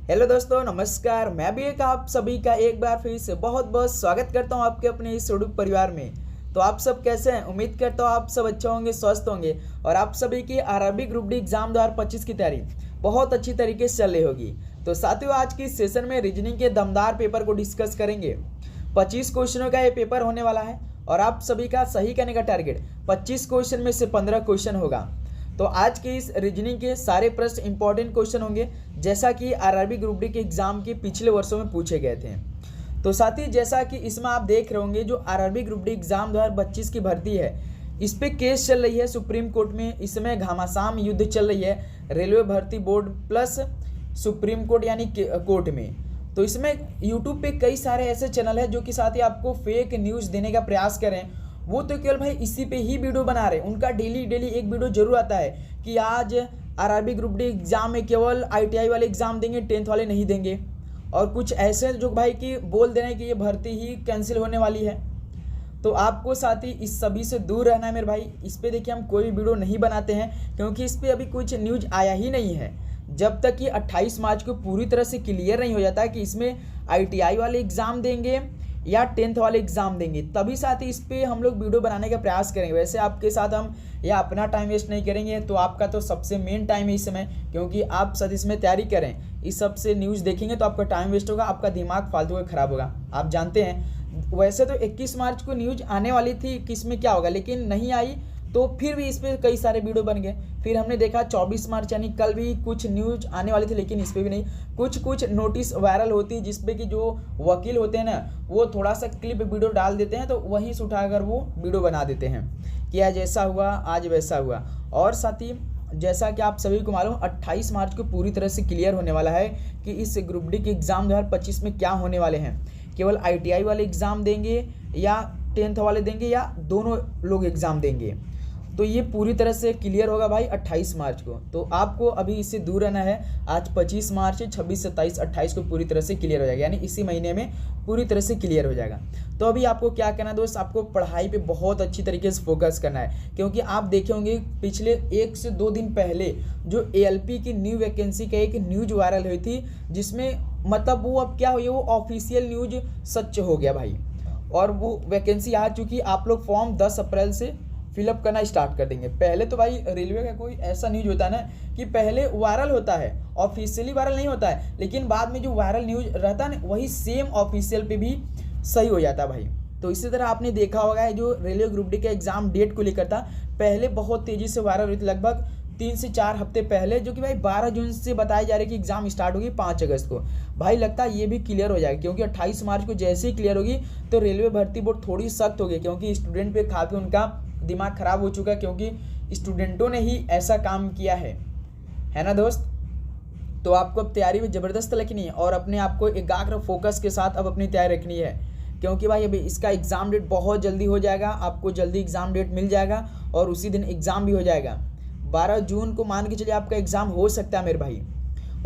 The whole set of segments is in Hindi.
हेलो दोस्तों, नमस्कार। मैं भी एक आप सभी का एक बार फिर से बहुत बहुत स्वागत करता हूं आपके अपने इस यूट्यूब परिवार में। तो आप सब कैसे हैं? उम्मीद करता हूं आप सब अच्छे होंगे, स्वस्थ होंगे और आप सभी की आरआरबी ग्रुप डी एग्जाम 2025 की तैयारी बहुत अच्छी तरीके से चल रही होगी। तो साथियों, आज की इस सेशन में रीजनिंग के दमदार पेपर को डिस्कस करेंगे। 25 क्वेश्चनों का ये पेपर होने वाला है और आप सभी का सही करने का टारगेट 25 क्वेश्चन में से 15 क्वेश्चन होगा। तो आज के इस रीजनिंग के सारे प्रश्न इंपॉर्टेंट क्वेश्चन होंगे, जैसा कि आरआरबी ग्रुप डी के एग्जाम के पिछले वर्षों में पूछे गए थे। तो साथ ही जैसा कि इसमें आप देख रहे होंगे, जो आरआरबी ग्रुप डी एग्जाम 2025 की भर्ती है, इस पे केस चल रही है सुप्रीम कोर्ट में। इसमें घमासान युद्ध चल रही है रेलवे भर्ती बोर्ड प्लस सुप्रीम कोर्ट यानी कोर्ट में। तो इसमें यूट्यूब पे कई सारे ऐसे चैनल है जो कि साथ ही आपको फेक न्यूज़ देने का प्रयास करें। वो तो केवल भाई इसी पे ही वीडियो बना रहे हैं। उनका डेली एक वीडियो जरूर आता है कि आज आरआरबी ग्रुप डी एग्जाम में केवल आईटीआई वाले एग्जाम देंगे, 10th वाले नहीं देंगे। और कुछ ऐसे जो भाई कि बोल दे रहे हैं कि ये भर्ती ही कैंसिल होने वाली है। तो आपको साथ ही इस सभी से दूर रहना है मेरे भाई। इस पे देखिए हम कोई वीडियो नहीं बनाते हैं क्योंकि इस पर अभी कुछ न्यूज आया ही नहीं है। जब तक कि 28 मार्च को पूरी तरह से क्लियर नहीं हो जाता है कि इसमें आईटीआई वाले एग्जाम देंगे या 10th वाले एग्जाम देंगे, तभी साथ ही इस पर हम लोग वीडियो बनाने का प्रयास करेंगे। वैसे आपके साथ हम या अपना टाइम वेस्ट नहीं करेंगे, तो आपका तो सबसे मेन टाइम है इस समय, क्योंकि आप साथ इसमें तैयारी करें। इस सब से न्यूज़ देखेंगे तो आपका टाइम वेस्ट होगा, आपका दिमाग फालतू का खराब होगा। आप जानते हैं वैसे तो 21 मार्च को न्यूज आने वाली थी कि इसमें क्या होगा, लेकिन नहीं आई। तो फिर भी इस पर कई सारे वीडियो बन गए। फिर हमने देखा 24 मार्च यानी कल भी कुछ न्यूज आने वाली थी, लेकिन इस पर भी नहीं। कुछ नोटिस वायरल होती है जिसपे कि जो वकील होते हैं ना, वो थोड़ा सा क्लिप वीडियो डाल देते हैं, तो वहीं से उठाकर वो वीडियो बना देते हैं कि आज ऐसा हुआ, आज वैसा हुआ। और साथ ही जैसा कि आप सभी को मालूम, 28 मार्च को पूरी तरह से क्लियर होने वाला है कि इस ग्रुप डी के एग्ज़ाम 2025 में क्या होने वाले हैं। केवल आईटीआई वाले एग्ज़ाम देंगे या 10th वाले देंगे या दोनों लोग एग्ज़ाम देंगे। तो ये पूरी तरह से क्लियर होगा भाई 28 मार्च को। तो आपको अभी इससे दूर रहना है। आज 25 मार्च, 26, 27, 28 को पूरी तरह से क्लियर हो जाएगा, यानी इसी महीने में पूरी तरह से क्लियर हो जाएगा। तो अभी आपको क्या करना है दोस्त, आपको पढ़ाई पे बहुत अच्छी तरीके से फोकस करना है, क्योंकि आप देखे होंगे पिछले 1 से 2 दिन पहले जो एएलपी की न्यू वैकेंसी का एक न्यूज वायरल हुई थी, जिसमें मतलब वो अब क्या हुई, वो ऑफिशियल न्यूज सच हो गया भाई। और वो वैकेंसी आ चुकी। आप लोग फॉर्म 10 अप्रैल से फिलअप करना स्टार्ट कर देंगे। पहले तो भाई रेलवे का कोई ऐसा न्यूज होता है ना कि पहले वायरल होता है, ऑफिशियली वायरल नहीं होता है, लेकिन बाद में जो वायरल न्यूज रहता है ना, वही सेम ऑफिशियल पे भी सही हो जाता है भाई। तो इसी तरह आपने देखा होगा जो रेलवे ग्रुप डी का एग्जाम डेट को लेकर था, पहले बहुत तेजी से वायरल हुई थी, लगभग 3 से 4 हफ्ते पहले, जो कि भाई 12 जून से बताया जा रहा है कि एग्जाम स्टार्ट होगी 5 अगस्त को। भाई लगता है ये भी क्लियर हो जाएगा, क्योंकि 28 मार्च को जैसे ही क्लियर होगी तो रेलवे भर्ती बोर्ड थोड़ी सख्त होगी, क्योंकि स्टूडेंट पे काफ़ी उनका दिमाग खराब हो चुका है, क्योंकि स्टूडेंटों ने ही ऐसा काम किया है ना दोस्त। तो आपको अब तैयारी में ज़बरदस्त रखनी है और अपने आप को एकाग्र फोकस के साथ अब अपनी तैयारी रखनी है, क्योंकि भाई अभी इसका एग्ज़ाम डेट बहुत जल्दी हो जाएगा। आपको जल्दी एग्ज़ाम डेट मिल जाएगा और उसी दिन एग्ज़ाम भी हो जाएगा। 12 जून को मान के चलिए आपका एग्ज़ाम हो सकता है मेरे भाई।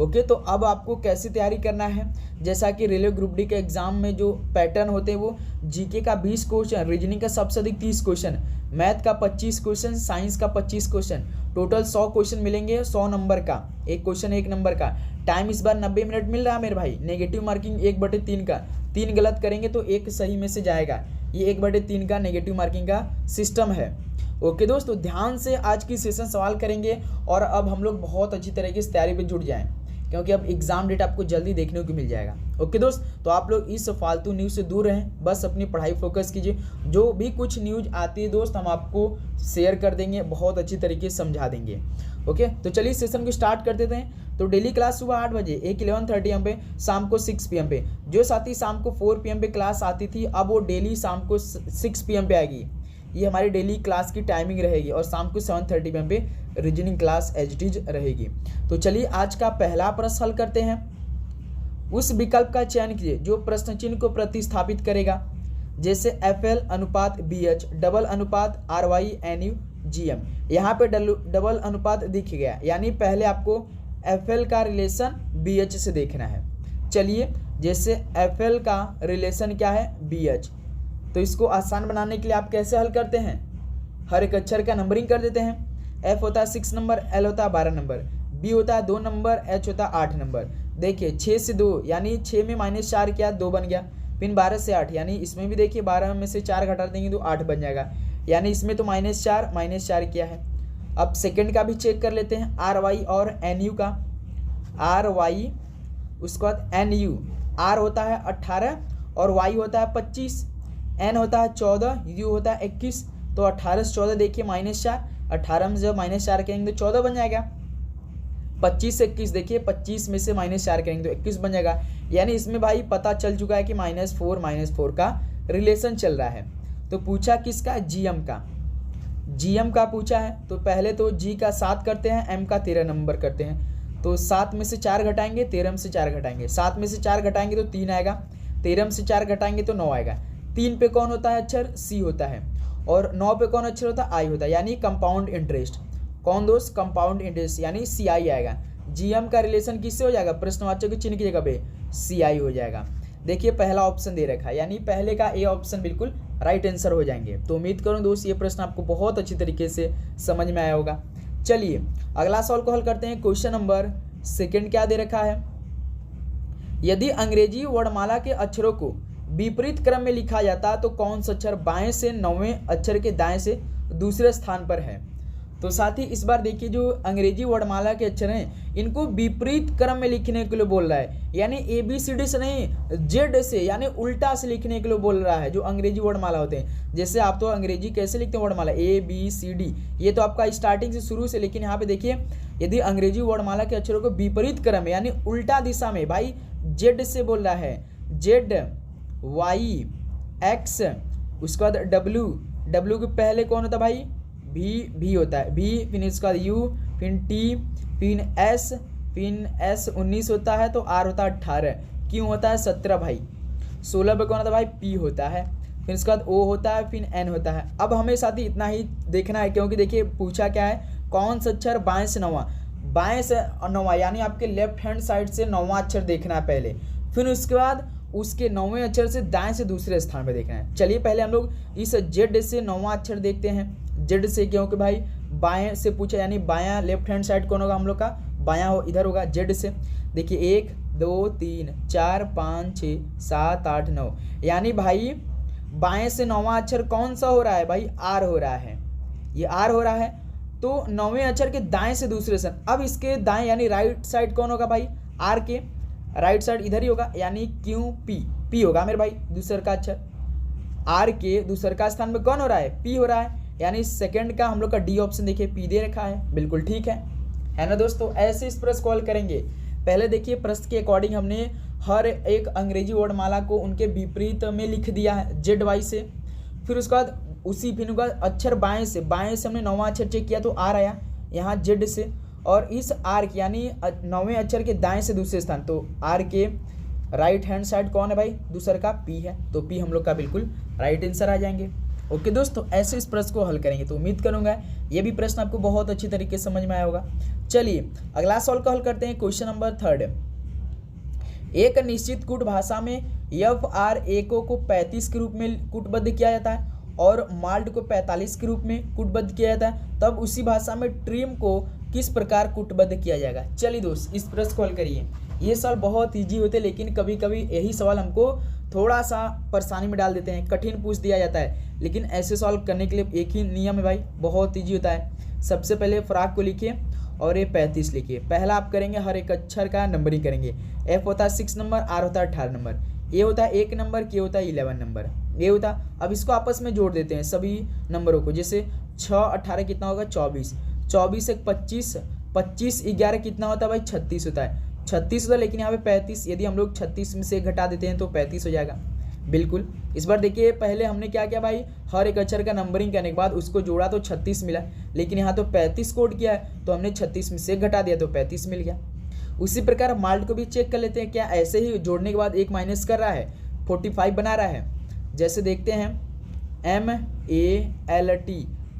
ओके, तो अब आपको कैसे तैयारी करना है, जैसा कि रेलवे ग्रुप डी के एग्जाम में जो पैटर्न होते हैं, वो जीके का 20 क्वेश्चन, रीजनिंग का सबसे अधिक 30 क्वेश्चन, मैथ का 25 क्वेश्चन, साइंस का 25 क्वेश्चन, टोटल 100 क्वेश्चन मिलेंगे, 100 नंबर का, एक क्वेश्चन 1 नंबर का। टाइम इस बार 90 मिनट मिल रहा है मेरे भाई। नेगेटिव मार्किंग 1/3 का, 3 गलत करेंगे तो 1 सही में से जाएगा। ये 1/3 का नेगेटिव मार्किंग का सिस्टम है। ओके दोस्तों, ध्यान से आज की सेशन सवाल करेंगे और अब हम लोग बहुत अच्छी तरीके से तैयारी पे जुट जाएं, क्योंकि अब एग्जाम डेट आपको जल्दी देखने को मिल जाएगा। ओके दोस्त, तो आप लोग इस फालतू न्यूज़ से दूर रहें, बस अपनी पढ़ाई फोकस कीजिए। जो भी कुछ न्यूज़ आती है दोस्त, हम आपको शेयर कर देंगे, बहुत अच्छी तरीके से समझा देंगे। ओके, तो चलिए सेशन को स्टार्ट कर देते हैं। तो डेली क्लास सुबह 8 बजे, एक 11:30 am पे, शाम को 6 PM पे। जो साथी शाम को 4 PM पे क्लास आती थी, अब वो डेली शाम को 6 PM पे आएगी। ये हमारी डेली क्लास की टाइमिंग रहेगी और शाम को 7:30 PM पे reasoning class as it is रहेगी। तो चलिए आज का पहला प्रश्न हल करते हैं। उस विकल्प का चयन कीजिए जो प्रश्न चिन्ह को प्रतिस्थापित करेगा, जैसे FL अनुपात BH, डबल अनुपात RY NU GM। यहाँ पे डबल अनुपात दिख गया, यानी पहले आपको FL का रिलेशन BH से देखना है। चलिए, जैसे FL का रिलेशन क्या है, BH, तो इसको आसान बनाने के लिए आप कैसे हल करते हैं, हर एक अक्षर का नंबरिंग कर देते हैं। F होता है 6 नंबर, L होता है 12 नंबर, B होता है 2 नंबर, H होता है 8 नंबर। देखिए 6 से 2 यानी 6 में -4 किया 2 बन गया। फिर 12 से 8 यानी इसमें भी देखिए 12 में से 4 घटा देंगे तो 8 बन जाएगा, यानी इसमें तो -4 किया है। अब सेकंड का भी चेक कर लेते हैं, आर वाई और एन यू का। आर वाई, उसके बाद एन यू, आर होता है 18 और वाई होता है 25, एन होता है 14, यू होता है 21। तो 18 से 14 देखिए -4, 18 में जब -4 करेंगे तो 14 बन जाएगा। 25 से 21 देखिए 25 में से -4 करेंगे तो 21 बन जाएगा। यानी इसमें भाई पता चल चुका है कि -4 का रिलेशन चल रहा है। तो पूछा किसका, जीएम का, जीएम का पूछा है। तो पहले तो जी का 7 करते हैं, एम का 13 नंबर करते हैं। तो 7 में से 4 घटाएंगे, 13 में से 4 घटाएंगे, 7 में से 4 घटाएंगे तो 3 आएगा, 13 में से 4 घटाएंगे तो 9 आएगा। 3 पे कौन होता है अक्षर, सी होता है, और 9 पे कौन अक्षर होता है, आई होता है, यानी कंपाउंड इंटरेस्ट। कौन दोस्त, कंपाउंड इंटरेस्ट, यानी सी आई आएगा। जीएम का रिलेशन किससे हो जाएगा, प्रश्नवाचक के चिन्ह की जगह पे सी आई हो जाएगा। देखिए पहला ऑप्शन दे रखा है, यानी पहले का ए ऑप्शन बिल्कुल राइट आंसर हो जाएंगे। तो उम्मीद करूं दोस्त ये प्रश्न आपको बहुत अच्छी तरीके से समझ में आया होगा। चलिए अगला सवाल को हल करते हैं। क्वेश्चन नंबर 2 क्या दे रखा है, यदि अंग्रेजी वर्णमाला के अक्षरों को विपरीत क्रम में लिखा जाता तो कौन सा अक्षर बाएं से 9वें अक्षर के दाएं से दूसरे स्थान पर है। तो साथ ही इस बार देखिए जो अंग्रेजी वर्णमाला के अक्षर हैं इनको विपरीत क्रम में लिखने के लिए बोल रहा है, यानी ABCD से नहीं जेड से यानी उल्टा से लिखने के लिए बोल रहा है। जो अंग्रेजी वर्णमाला होते हैं, जैसे आप तो अंग्रेजी कैसे लिखते हैं वर्णमाला ABCD, ये तो आपका स्टार्टिंग से शुरू से, लेकिन यहाँ पे देखिए यदि अंग्रेजी वर्णमाला के अक्षरों को विपरीत क्रम में यानी उल्टा दिशा में भाई जेड से बोल रहा है, जेड वाई एक्स, उसके बाद डब्ल्यू के पहले कौन होता है भाई, भी होता है, भी, फिर इसके बाद यू, फिर टी, फिर एस, फिर एस 19 होता है, तो आर होता है 18, क्यों होता है 17 भाई, 16 पे कौन होता है भाई, पी होता है, फिर इसके बाद ओ होता है, फिर एन होता है। अब हमें साथ ही इतना ही देखना है, क्योंकि देखिए पूछा क्या है, कौन सा अक्षर बाएं से 9वां, बाएं से 9वां यानी आपके लेफ्ट हैंड साइड से 9वां अक्षर देखना है पहले, फिर उसके बाद उसके 9वें अक्षर से दाएं से दूसरे स्थान पर देखना है। चलिए पहले हम लोग इस जेड से 9वां अक्षर देखते हैं, जेड से, क्योंकि भाई बाएं से पूछा यानी बायां लेफ्ट हैंड साइड कौन होगा हम लोग का, बायां हो इधर होगा जेड से। देखिए 1 2 3 4 5 6 7 8 9, यानी भाई बाएं से 9वां अक्षर कौन सा हो रहा है भाई, आर हो रहा है, ये आर हो रहा है। तो 9वें अक्षर के दाएं से दूसरे स्थान, अब इसके दाएं यानी राइट साइड कौन होगा भाई, आर के राइट साइड इधर ही होगा, यानी क्यू पी होगा मेरे भाई दूसर का अक्षर। आर के दूसर का स्थान में कौन हो रहा है, पी हो रहा है, यानी सेकंड का हम लोग का डी ऑप्शन देखिए पी दे रखा है, बिल्कुल ठीक है ना दोस्तों। ऐसे इस प्रश्न को हल करेंगे। पहले देखिए प्रश्न के अकॉर्डिंग हमने हर एक अंग्रेजी वर्णमाला को उनके विपरीत में लिख दिया है जेड वाई से, फिर उसके बाद उसी फिर अक्षर बाएं से हमने 9वां अक्षर चेक किया तो आर आया यहाँ जेड से, और इस आर के यानी 9वें अक्षर के दाएं से दूसरे स्थान, तो आर के राइट हैंड साइड कौन है भाई, दूसर का पी है, तो पी हम लोग का बिल्कुल राइट आंसर आ जाएंगे। ओके दोस्तों, ऐसे इस प्रश्न को हल करेंगे। तो उम्मीद करूंगा ये भी प्रश्न आपको बहुत अच्छी तरीके से समझ में आया होगा। चलिए अगला सवाल को हल करते हैं। क्वेश्चन नंबर 3, एक निश्चित कूट भाषा में FR एको को 35 के रूप में कूटबद्ध किया जाता है और माल्ट को 45 के रूप में कूटबद्ध किया जाता है, तब उसी भाषा में ट्रिम को किस प्रकार कूटबद्ध किया जाएगा। चलिए दोस्त इस प्रश्न को हल करिए। ये सवाल बहुत ईजी होते हैं, लेकिन कभी कभी यही सवाल हमको थोड़ा सा परेशानी में डाल देते हैं, कठिन पूछ दिया जाता है, लेकिन ऐसे सॉल्व करने के लिए एक ही नियम है भाई, बहुत ईजी होता है। सबसे पहले फ्राक को लिखिए और ये 35 लिखिए। पहला आप करेंगे हर एक अक्षर का नंबरिंग करेंगे। F होता है 6 नंबर, R होता है 18 नंबर, A होता है 1 नंबर, K होता है 11 नंबर, ये होता। अब इसको आपस में जोड़ देते हैं सभी नंबरों को, जैसे 6 18 कितना होगा 24, 24 1 25, 25 11 कितना होता है भाई 36 होता है, 36 होता है, लेकिन यहाँ पे 35, यदि हम लोग 36 में से घटा देते हैं तो 35 हो जाएगा बिल्कुल। इस बार देखिए पहले हमने क्या किया भाई, हर एक अक्षर का नंबरिंग करने के बाद उसको जोड़ा तो 36 मिला, लेकिन यहाँ तो 35 कोड किया है तो हमने 36 में से घटा दिया तो 35 मिल गया। उसी प्रकार माल्ट को भी चेक कर लेते हैं, क्या ऐसे ही जोड़ने के बाद एक माइनस कर रहा है 45 बना रहा है। जैसे देखते हैं MALT,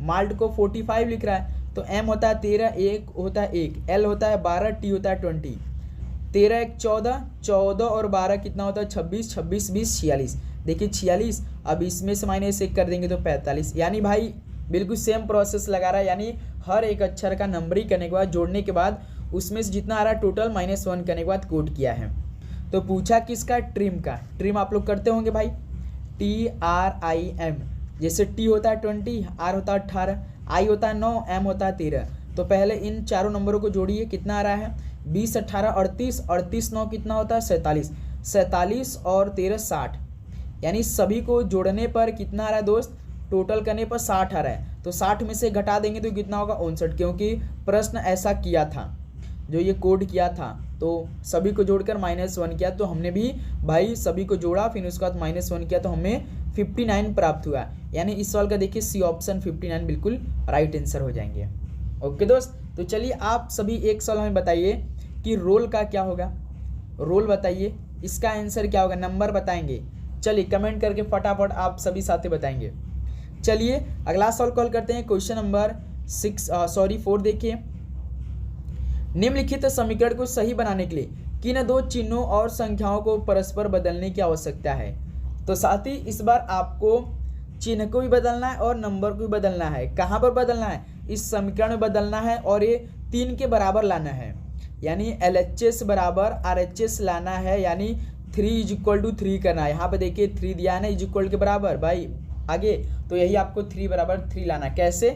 माल्ट को 45 लिख रहा है, तो M होता है 13, 1 होता है 1, L होता है 12, T होता है 20, 13 1 14, 14 और 12 कितना होता है 26, 26 20 46। देखिए 46, अब इसमें से माइनस 1 कर देंगे तो 45, यानी भाई बिल्कुल सेम प्रोसेस लगा रहा है, यानी हर एक अक्षर का नंबरिंग करने के बाद जोड़ने के बाद उसमें से जितना आ रहा है टोटल -1 करने के बाद कोड किया है। तो पूछा किसका, ट्रिम का। ट्रिम आप लोग करते होंगे भाई, TRIM। जैसे T होता है 20, R होता है 18, I होता है 9, M होता है 13। तो पहले इन चारों नंबरों को जोड़िए, कितना आ रहा है 20, 18, 38, 38, 9 कितना होता है 47, 47 और 13 60। यानी सभी को जोड़ने पर कितना आ रहा है दोस्त, टोटल करने पर 60 आ रहा है। तो 60 में से घटा देंगे तो कितना होगा 59, क्योंकि प्रश्न ऐसा किया था, जो ये कोड किया था। तो सभी को जोड़कर -1 किया, तो हमने भी भाई सभी को जोड़ा, फिर उसके बाद -1 किया, तो हमें 59 प्राप्त हुआ। यानी इस सवाल का देखिए सी ऑप्शन 59 बिल्कुल राइट आंसर हो जाएंगे। ओके दोस्त, तो चलिए आप सभी एक सवाल हमें बताइए कि रोल का क्या होगा। रोल बताइए, इसका आंसर क्या होगा, नंबर बताएंगे। चलिए कमेंट करके फटाफट आप सभी साथी बताएंगे। चलिए अगला सवाल कॉल करते हैं, क्वेश्चन नंबर 4 देखिए। निम्नलिखित समीकरण को सही बनाने के लिए किन दो चिन्हों और संख्याओं को परस्पर बदलने की आवश्यकता है। तो साथी इस बार आपको चिन्ह को भी बदलना है और नंबर को भी बदलना है। कहाँ पर बदलना है, इस समीकरण में बदलना है और ये 3 के बराबर लाना है। यानी LHS बराबर RHS लाना है, यानी 3 = 3 करना है। यहाँ पे देखिए 3 दिया है ना, इक्वल के बराबर भाई आगे, तो यही आपको 3 बराबर 3 लाना। कैसे,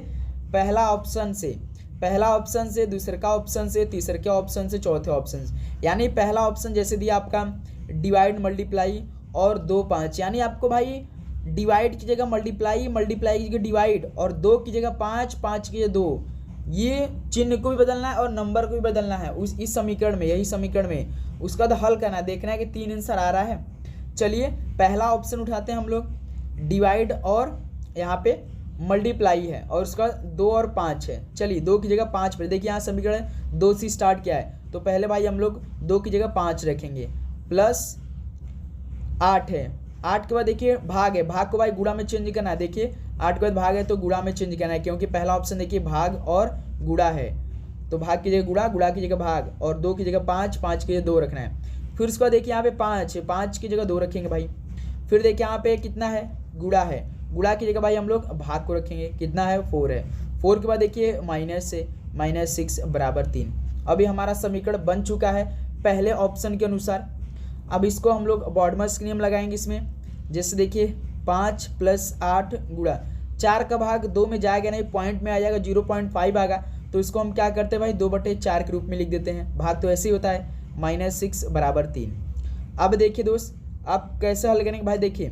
पहला ऑप्शन से, दूसरे का ऑप्शन से, तीसरे के ऑप्शन से, चौथे ऑप्शन से। यानी पहला ऑप्शन जैसे दिया आपका डिवाइड मल्टीप्लाई और 2 5, यानी आपको भाई डिवाइड की जगह मल्टीप्लाई, मल्टीप्लाई की जगह डिवाइड और 2 की जगह 5, 5 की जगह 2। ये चिन्ह को भी बदलना है और नंबर को भी बदलना है इस समीकरण में, यही समीकरण में। उसका तो हल करना है, देखना है कि 3 आंसर आ रहा है। चलिए पहला ऑप्शन उठाते हैं हम लोग, डिवाइड और यहाँ पे मल्टीप्लाई है और उसका 2 और 5 है। चलिए 2 की जगह 5 पर, देखिए यहाँ समीकरण 2 से स्टार्ट किया है, तो पहले भाई हम लोग 2 की जगह 5 रखेंगे, प्लस 8 है। 8 के बाद देखिए भाग है, भाग को भाई गुणा में चेंज करना है। देखिए 8 के बाद भाग है तो गुणा में चेंज करना है, क्योंकि पहला ऑप्शन देखिए भाग और गुणा है। तो भाग की जगह गुणा, गुणा की जगह भाग, और 2 की जगह 5, 5 की जगह 2 रखना है। फिर उसके बाद देखिए यहाँ पे 5 है, 5 की जगह 2 रखेंगे भाई। फिर देखिए यहाँ पे कितना है, गुणा है, गुणा की जगह भाई हम लोग भाग को रखेंगे, कितना है 4 है। 4 के बाद देखिए माइनस है, -6 बराबर 3। अभी हमारा समीकरण बन चुका है पहले ऑप्शन के अनुसार। अब इसको हम लोग बॉडमस नियम लगाएंगे इसमें। जैसे देखिए 5 + 8 गुणा 4 का भाग 2 में जाएगा नहीं, पॉइंट में आ जाएगा, 0.5 आएगा। तो इसको हम क्या करते हैं भाई 2/4 के रूप में लिख देते हैं, भाग तो ऐसे ही होता है, -6 बराबर 3। अब देखिए दोस्त आप कैसे हल करेंगे भाई, देखिए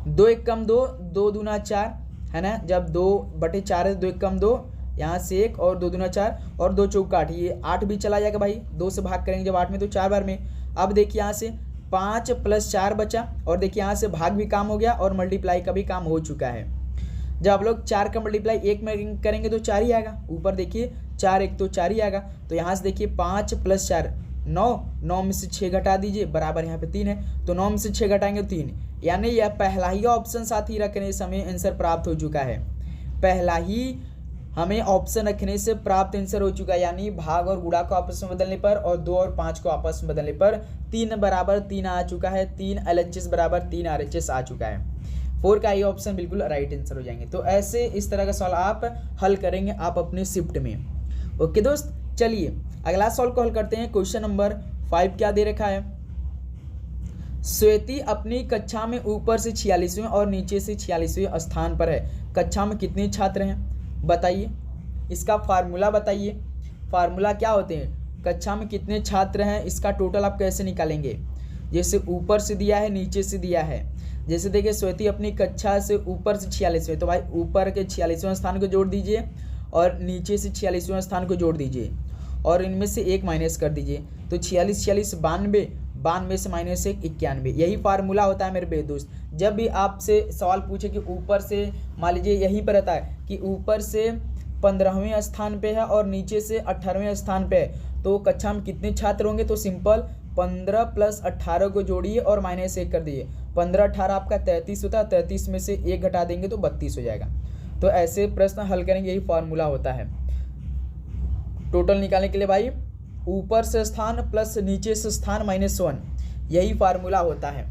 2 1 कम 2, 2 दूना 4 है ना। जब 2/4 है, 2 1 कम 2, यहाँ से 1 और 2 दूना 4 और 2 चौका 8, ये 8 भी चला जाएगा भाई, 2 से भाग करेंगे जब 8 में तो 4 बार में। अब देखिए यहाँ से 5 + 4 बचा, और देखिए यहाँ से भाग भी काम हो गया और मल्टीप्लाई का भी काम हो चुका है। जब आप लोग 4 का मल्टीप्लाई 1 में करेंगे तो 4 ही आएगा, ऊपर देखिए 4 1 तो 4 ही आएगा। तो यहाँ से देखिए 5 + 4 9, 9 में से 6 घटा दीजिए, बराबर यहाँ पे 3 है, तो 9 में से 6 घटाएंगे 3। यानी यह पहला ही ऑप्शन साथ ही रखने से हमें आंसर प्राप्त हो चुका है। पहला ही हमें ऑप्शन रखने से प्राप्त आंसर हो चुका है, यानी भाग और गुणा को आपस में बदलने पर और 2 और 5 को आपस में बदलने पर 3 बराबर 3 आ चुका है, 3 LHS बराबर 3 RHS आ चुका है। 4 का ये ऑप्शन बिल्कुल राइट आंसर हो जाएंगे। तो ऐसे इस तरह का सवाल आप हल करेंगे आप अपने शिफ्ट में। ओके दोस्त, चलिए अगला सवाल को हल करते हैं। क्वेश्चन नंबर 5 क्या दे रखा है, श्वेती अपनी कक्षा में ऊपर से 46वें और नीचे से 46वें स्थान पर है। कक्षा में कितने छात्र हैं बताइए, इसका फार्मूला बताइए। फार्मूला क्या होते हैं, कक्षा में कितने छात्र हैं, इसका टोटल आप कैसे निकालेंगे। जैसे ऊपर से दिया है, नीचे से दिया है। जैसे देखिए श्वेती अपनी कक्षा से ऊपर से 46वें, तो भाई ऊपर के 46वें स्थान को जोड़ दीजिए और नीचे से 46वें स्थान को जोड़ दीजिए और इनमें से 1 माइनस कर दीजिए। तो 46 46 92, 92 से -1 91। यही फार्मूला होता है मेरे दोस्त। जब भी आपसे सवाल पूछे कि ऊपर से, मान लीजिए यहीं पर रहता है कि ऊपर से 15वें स्थान पे है और नीचे से 18वें स्थान पे है, तो कक्षा में कितने छात्र होंगे, तो सिंपल 15 + 18 को जोड़िए और -1 कर दीजिए। 15 18 आपका 33 होता है, 33 में से 1 घटा देंगे तो 32 हो जाएगा। तो ऐसे प्रश्न हल करेंगे, यही फार्मूला होता है टोटल निकालने के लिए भाई। ऊपर से स्थान प्लस नीचे से स्थान -1, यही फार्मूला होता है।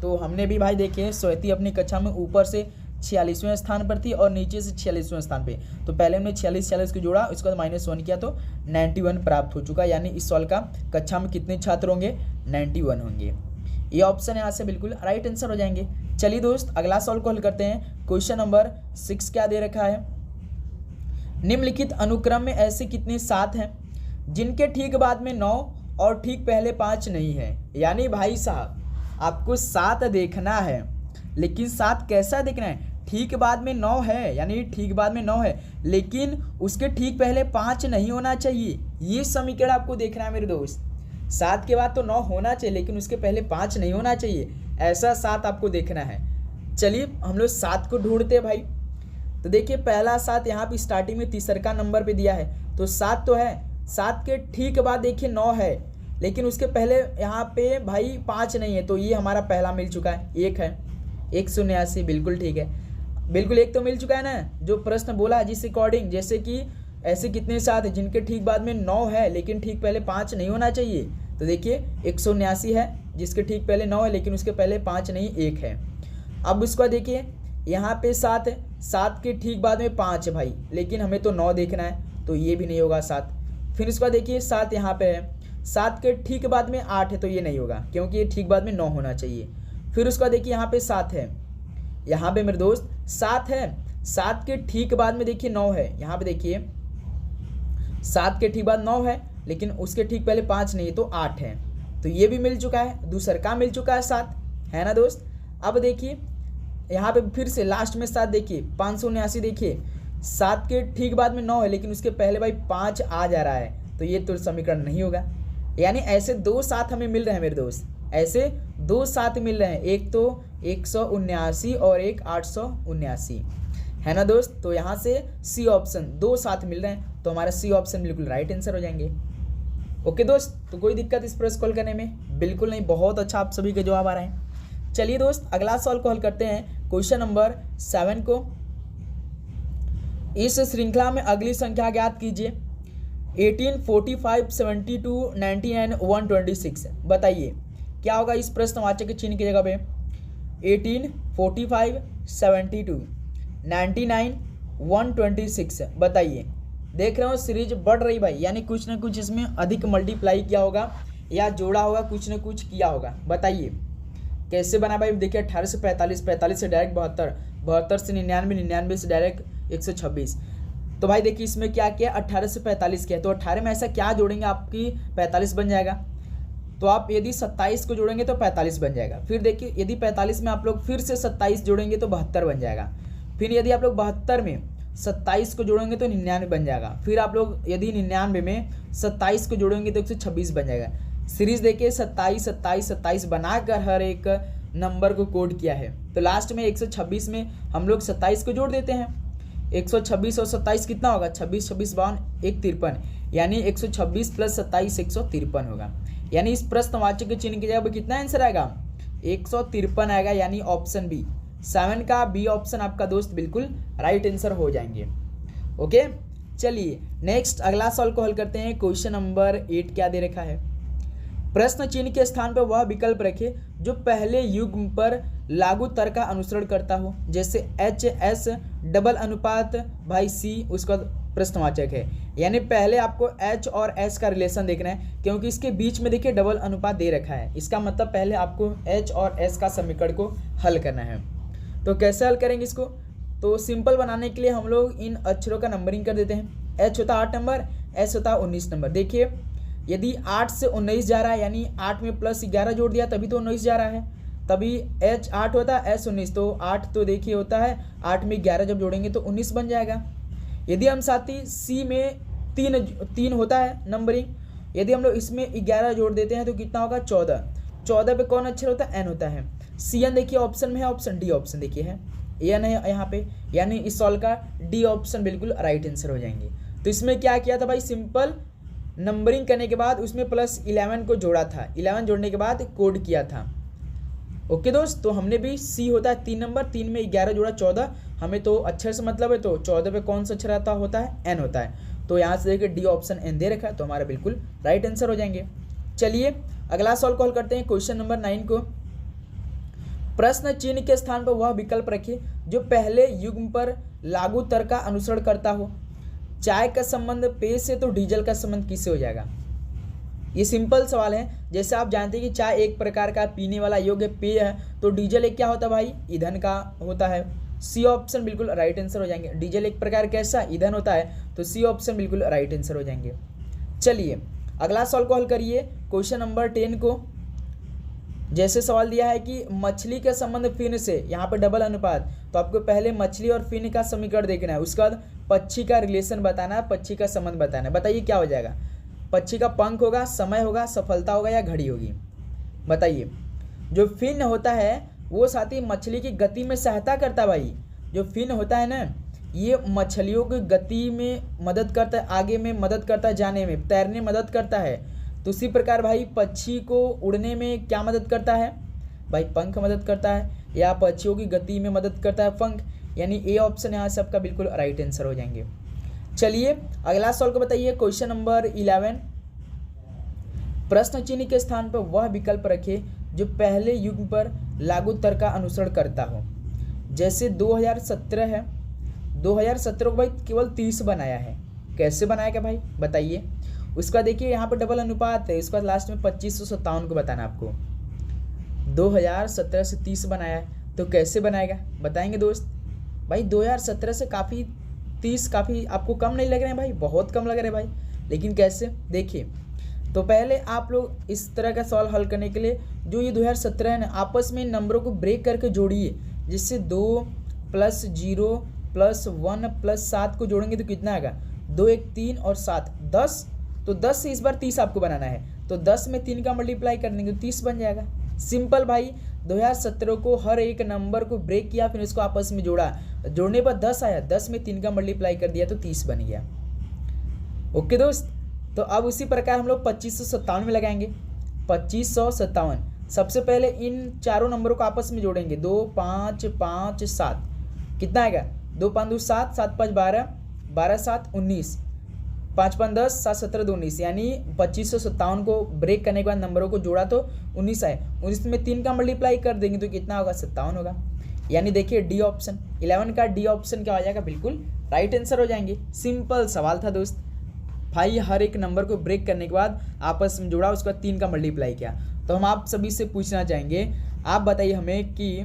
तो हमने भी भाई देखिए श्वेती अपनी कक्षा में ऊपर से 46वें स्थान पर थी और नीचे से 46वें स्थान पे। तो पहले हमने 46 को जोड़ा, उसके बाद -1 किया तो 91 प्राप्त हो चुका। यानी इस सवाल का कक्षा में कितने छात्र होंगे? 91 होंगे। ये ऑप्शन यहाँ से बिल्कुल राइट आंसर हो जाएंगे। चलिए दोस्त अगला सवाल को हल करते हैं। क्वेश्चन नंबर 6 क्या दे रखा है? निम्नलिखित अनुक्रम में ऐसे कितने 7 हैं जिनके ठीक बाद में 9 और ठीक पहले 5 नहीं है? यानी भाई साहब आपको 7 देखना है, लेकिन 7 कैसा देखना है? ठीक बाद में 9 है, यानी ठीक बाद में 9 है, लेकिन उसके ठीक पहले 5 नहीं होना चाहिए। ये समीकरण आपको देखना है मेरे दोस्त। 7 के बाद तो 9 होना चाहिए, लेकिन उसके पहले 5 नहीं होना चाहिए। ऐसा 7 आपको देखना है। चलिए हम लोग 7 को ढूंढते हैं भाई। तो देखिए पहला 7 यहाँ पे स्टार्टिंग में तीसरा नंबर पे दिया है, तो 7 तो है। 7 के ठीक बाद देखिए 9 है, लेकिन उसके पहले यहाँ पे भाई 5 नहीं है, तो ये हमारा पहला मिल चुका है। 1 है, 179, बिल्कुल ठीक है, बिल्कुल 1 तो मिल चुका है ना, जो प्रश्न बोला जिस अकॉर्डिंग। जैसे कि ऐसे कितने 7 है जिनके ठीक बाद में 9 है, लेकिन ठीक पहले 5 नहीं होना चाहिए। तो देखिए 179 है जिसके ठीक पहले 9 है, लेकिन उसके पहले 5 नहीं 1 है। अब उसका देखिए यहाँ पे 7 है, 7 के ठीक बाद में 5 है भाई, लेकिन हमें तो 9 देखना है, तो ये भी नहीं होगा 7। फिर उसका देखिए 7 यहाँ पे है, 7 के ठीक बाद में 8 है, तो ये नहीं होगा क्योंकि ये ठीक बाद में 9 होना चाहिए। फिर उसका देखिए यहाँ पे 7 है, यहाँ पे मेरे दोस्त 7 है, 7 के ठीक बाद में देखिए 9 है। यहाँ पे देखिए 7 के ठीक बाद 9 है, लेकिन उसके ठीक पहले 5 नहीं है, तो 8 है। तो ये भी मिल चुका है, दूसरा का मिल चुका है 7, है ना दोस्त। अब देखिए यहाँ पे फिर से लास्ट में 7 देखिए 579 देखिए 7 के ठीक बाद में 9 है, लेकिन उसके पहले भाई 5 आ जा रहा है, तो ये तो समीकरण नहीं होगा। यानी ऐसे 2 7 हमें मिल रहे हैं मेरे दोस्त, ऐसे 2 7 मिल रहे हैं, एक तो 179 और एक 879, है ना दोस्त। तो यहाँ से सी ऑप्शन 2 7 मिल रहे हैं, तो हमारा सी ऑप्शन बिल्कुल राइट आंसर हो जाएंगे। ओके दोस्त, तो कोई दिक्कत इस प्रश्न कॉल करने में? बिल्कुल नहीं, बहुत अच्छा आप सभी के जवाब आ रहे हैं। चलिए दोस्त अगला सवाल को हल करते हैं। क्वेश्चन नंबर 7 को, इस श्रृंखला में अगली संख्या ज्ञात कीजिए। 18, 45, 72, 99, 126। बताइए क्या होगा इस प्रश्नवाचक चिन्ह की जगह पे? 18, 45, 72, 99, 126। बताइए। देख रहे हो सीरीज बढ़ रही भाई, यानी कुछ ना कुछ इसमें अधिक मल्टीप्लाई किया होगा या जोड़ा होगा, कुछ ना कुछ किया होगा। बताइए कैसे बना भाई? देखिए 18 से 45, 45 से डायरेक्ट 72, 72 से 99, 99 से डायरेक्ट 126। तो भाई देखिए इसमें क्या किया, 18 से 45 किया, तो 18 में ऐसा क्या जोड़ेंगे आपकी 45 बन जाएगा। तो आप यदि 27 को जोड़ेंगे तो 45 बन जाएगा। फिर देखिए यदि 45 में आप लोग फिर से 27 जोड़ेंगे तो 72 बन जाएगा। फिर यदि आप लोग 72 में 27 को जोड़ेंगे तो 99 बन जाएगा। फिर आप लोग यदि 99 में 27 को जोड़ेंगे तो 126 बन जाएगा। सीरीज देखिए 27 27 27 बनाकर हर एक नंबर को कोड किया है। तो लास्ट में 126 में हम लोग 27 को जोड़ देते हैं। 126 और 27 कितना होगा? 26 26 52 153, यानी 126 प्लस 27 153 होगा। यानी इस प्रश्नवाचक के चिन्ह की जगह कितना आंसर आएगा? 153 आएगा, यानी ऑप्शन बी 7 का बी ऑप्शन आपका दोस्त बिल्कुल राइट आंसर हो जाएंगे। ओके चलिए नेक्स्ट अगला सवाल को हल करते हैं। क्वेश्चन नंबर 8 क्या दे रखा है? प्रश्न चिन्ह के स्थान पर वह विकल्प रखें जो पहले युग्म पर लागू तर्क का अनुसरण करता हो, जैसे एच एस डबल अनुपात भाई सी उसका प्रश्नवाचक है। यानी पहले आपको एच और एस का रिलेशन देखना है, क्योंकि इसके बीच में देखिए डबल अनुपात दे रखा है। इसका मतलब पहले आपको एच और एस का समीकरण को हल करना है। तो कैसे हल करेंगे इसको? तो सिंपल बनाने के लिए हम लोग इन अक्षरों का नंबरिंग कर देते हैं। एच होता 8 नंबर, एस होता 19 नंबर। देखिए यदि 8 से 19 जा रहा है, यानी 8 में प्लस 11 जोड़ दिया तभी तो 19 जा रहा है, तभी एच 8 होता है, एस 19। तो 8 तो देखिए होता है, 8 में 11 जब जोड़ेंगे तो 19 बन जाएगा। यदि हम साथी सी में 3 होता है नंबरिंग, यदि हम लोग इसमें 11 जोड़ देते हैं तो कितना होगा? 14। 14 पे कौन अक्षर होता है? एन होता है। सी एन देखिए ऑप्शन में है, ऑप्शन डी ऑप्शन देखिए है, एन है यहाँ पे, यानी इस सॉल्व का डी ऑप्शन बिल्कुल राइट आंसर हो जाएंगे। तो इसमें क्या किया था भाई? सिंपल नंबरिंग करने के बाद उसमें प्लस 11 को जोड़ा था, 11 जोड़ने के बाद कोड किया था। ओके दोस्त, तो हमने भी सी होता है 3 नंबर, 3 में 11 जोड़ा 14, हमें तो अक्षर से मतलब है, तो 14 पे कौन सा अक्षर आता होता है? एन होता है। तो यहाँ से देखिए डी ऑप्शन एन दे रखा है, तो हमारा बिल्कुल राइट आंसर हो जाएंगे। चलिए अगला सवाल कॉल करते हैं। क्वेश्चन नंबर 9 को, प्रश्न चिन्ह के स्थान पर वह विकल्प रखिए जो पहले युग्म पर लागू तर्क का अनुसरण करता हो। चाय का संबंध पेय से तो डीजल का संबंध किससे हो जाएगा? ये सिंपल सवाल है। जैसे आप जानते हैं कि चाय एक प्रकार का पीने वाला योग्य पेय है, तो डीजल एक क्या होता है भाई? ईंधन का होता है। सी ऑप्शन बिल्कुल राइट आंसर हो जाएंगे। डीजल एक प्रकार कैसा ईंधन होता है, तो सी ऑप्शन बिल्कुल राइट आंसर हो जाएंगे। चलिए अगला सवाल को हल करिए, क्वेश्चन नंबर 10 को। जैसे सवाल दिया है कि मछली का संबंध फिन से, यहाँ पे डबल अनुपात, तो आपको पहले मछली और फिन का समीकरण देखना है, उसके बाद पक्षी का रिलेशन बताना है, पक्षी का संबंध बताना है। बताइए क्या हो जाएगा? पक्षी का पंख होगा, समय होगा, सफलता होगा या घड़ी होगी? बताइए। जो फिन होता है वो साथी मछली की गति में सहायता करता है भाई। जो फिन होता है ना, ये मछलियों की गति में मदद करता है, आगे में मदद करता है, जाने में, तैरने में मदद करता है। तो उसी प्रकार भाई पक्षी को उड़ने में क्या मदद करता है भाई? पंख मदद करता है, या पक्षियों की गति में मदद करता है पंख, यानी ए ऑप्शन यहाँ से आपका बिल्कुल राइट आंसर हो जाएंगे। चलिए अगला सवाल को बताइए, क्वेश्चन नंबर 11। प्रश्न चिन्ह के स्थान पर वह विकल्प रखे जो पहले युग्म पर लागू तर्क का अनुसरण करता हो। जैसे 2017 है, 2017 को भाई केवल 30 बनाया है, कैसे बनाया क्या भाई? बताइए। उसका देखिए यहाँ पर डबल अनुपात है, उसका लास्ट में 2557 को बताना आपको। 2017 से 30 बनाया है, तो कैसे बनाएगा बताएंगे दोस्त? भाई 2017 से 30 काफ़ी आपको कम नहीं लग रहे हैं भाई? बहुत कम लग रहे हैं भाई, लेकिन कैसे? देखिए, तो पहले आप लोग इस तरह का सवाल हल करने के लिए जो ये 2017 है ना, आपस में इन नंबरों को ब्रेक करके जोड़िए, जिससे 2 + 0 + 1 + 7 को जोड़ेंगे तो कितना आएगा? 2 1 3 और 7 10। तो 10 से इस बार 30 आपको बनाना है, तो 10 में 3 का मल्टीप्लाई कर देंगे तो 30 बन जाएगा। सिंपल भाई। 2017 को हर एक नंबर को ब्रेक किया, फिर इसको आपस में जोड़ा, जोड़ने पर 10 आया, 10 में 3 का मल्टीप्लाई कर दिया तो 30 बन गया। ओके दोस्त। तो अब उसी प्रकार हम लोग 2557 में लगाएंगे। 2557 सबसे पहले इन चारों नंबरों को आपस में जोड़ेंगे, 2 5 5 7, कितना आएगा? 2 5 2 7, 7 5 12, 12 7 19, 5 5 10, 7 17 2 19, यानी 2557 को ब्रेक करने के बाद नंबरों को जोड़ा तो 19 आए। 19 में 3 का मल्टीप्लाई कर देंगे तो कितना होगा? 57 होगा। यानी देखिए डी ऑप्शन, 11 का डी ऑप्शन क्या हो जाएगा? बिल्कुल राइट आंसर हो जाएंगे। सिंपल सवाल था दोस्त भाई। हर एक नंबर को ब्रेक करने के बाद आपस में जोड़ा, उसके बाद 3 का मल्टीप्लाई किया। तो हम आप सभी से पूछना चाहेंगे, आप बताइए हमें कि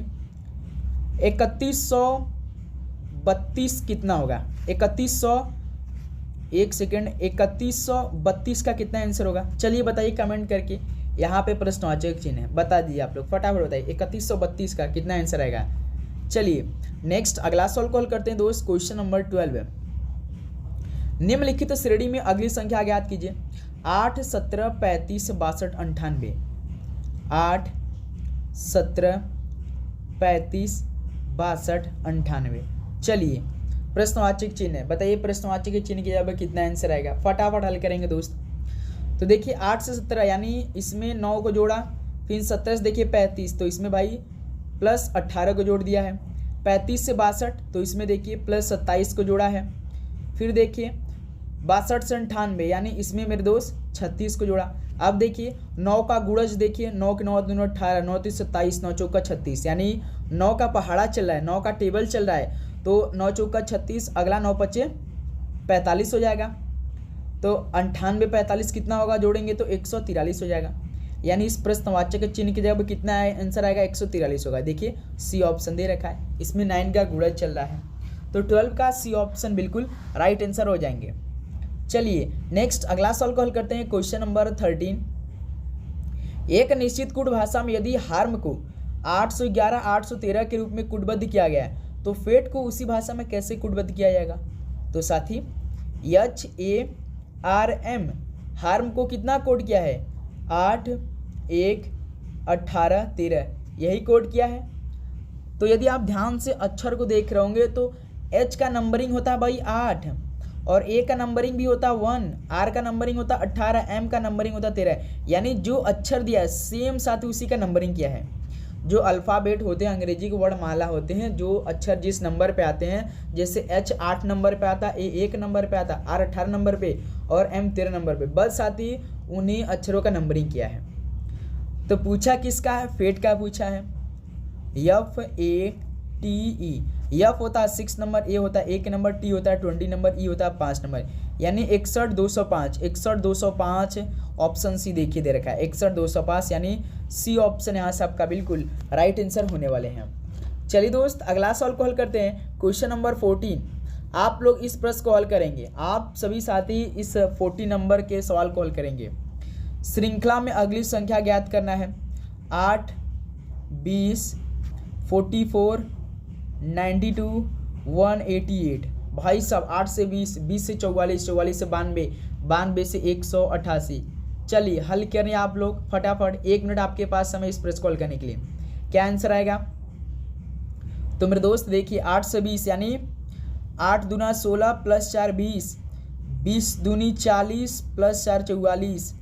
3132 कितना होगा? 3132 का कितना आंसर होगा? चलिए बताइए कमेंट करके। यहाँ पे प्रश्नवाचक चिन्ह है, बता दीजिए आप लोग फटाफट बताइए 3132 का कितना आंसर आएगा। चलिए नेक्स्ट अगला सवाल को हल करते हैं दोस्त, क्वेश्चन नंबर 12। निम्नलिखित श्रेणी में अगली संख्या ज्ञात कीजिए। 8 17 35 62 98। 8 17 35 62 98। चलिए प्रश्नवाचक चिन्ह है, बताइए प्रश्नवाचक चिन्ह की जगह कितना आंसर आएगा? फटाफट हल करेंगे दोस्त। तो देखिए 8 से 17, यानी इसमें 9 को जोड़ा, फिर 17 से देखिए 35, तो इसमें भाई प्लस 18 को जोड़ दिया है। 35 से 62, तो इसमें देखिए प्लस 27 को जोड़ा है। फिर देखिए 62 से 98, यानी इसमें मेरे दोस्त 36 को जोड़ा। अब देखिए 9 का गुणज देखिए, 9 के 9 दूनी 18, 9 3 27, 9 चौका 36, यानी 9 का पहाड़ा चल रहा है, 9 का टेबल चल रहा है, तो 9 चौका 36, अगला 9 5 45 हो जाएगा। तो 98 45 कितना होगा? जोड़ेंगे तो 143 हो जाएगा। यानी इस प्रश्नवाचक चिन्ह की जगह कितना आंसर आएगा? 143 होगा। देखिए सी ऑप्शन दे रखा है, इसमें 9 का गुणज चल रहा है, तो 12 का सी ऑप्शन बिल्कुल राइट आंसर हो जाएंगे। चलिए नेक्स्ट अगला सवाल को हल करते हैं, क्वेश्चन नंबर 13। एक निश्चित कूट भाषा में यदि हार्म को 811 813 के रूप में कूटबद्ध किया गया है, तो फेट को उसी भाषा में कैसे कूटबद्ध किया जाएगा? तो साथी HARM, हार्म को कितना कोड किया है? 8 1 18 13, यही कोड किया है। तो यदि आप ध्यान से अक्षर को देख रहे होंगे तो H का नंबरिंग होता है भाई 8, और A का नंबरिंग भी होता है 1, R का नंबरिंग होता है 18, M का नंबरिंग होता है 13। यानी जो अक्षर दिया है सेम साथ ही उसी का नंबरिंग किया है। जो अल्फ़ाबेट होते हैं, अंग्रेजी के वर्णमाला होते हैं, जो अक्षर जिस नंबर पे आते हैं, जैसे H 8 नंबर पे आता है, A 1 नंबर पे आता है, R 18 नंबर पे और M 13 नंबर पे, बस साथ ही उन्हीं अक्षरों का नंबरिंग किया है। तो पूछा किसका है? फेट का पूछा है। FATE, एफ होता है 6 नंबर, ए होता है 1 नंबर, टी होता है 20 नंबर, ई होता है 5 नंबर, यानी 61,205। 61,205 ऑप्शन सी देखिए दे रखा है 61,205, यानी सी ऑप्शन यहाँ से आपका बिल्कुल राइट आंसर होने वाले हैं। चलिए दोस्त अगला सवाल को हल करते हैं। Question number 14। आप लोग इस प्रश्न को हल करेंगे, आप सभी साथी इस 14 नंबर के सवाल को हल करेंगे। श्रृंखला में अगली संख्या ज्ञात करना है। 8, 20, 44, 92, 188। भाई साहब 8 से 20, 20 से 44, 44 से 92, 92 से 188। चलिए हल करें आप लोग फटाफट, 1 मिनट आपके पास समय इस प्रश्न को हल करने के लिए। क्या आंसर आएगा? तो मेरे दोस्त देखिए 8 से 20 यानी 8 दूना 16 प्लस 4 20, 20 दूनी 40 प्लस 4 44,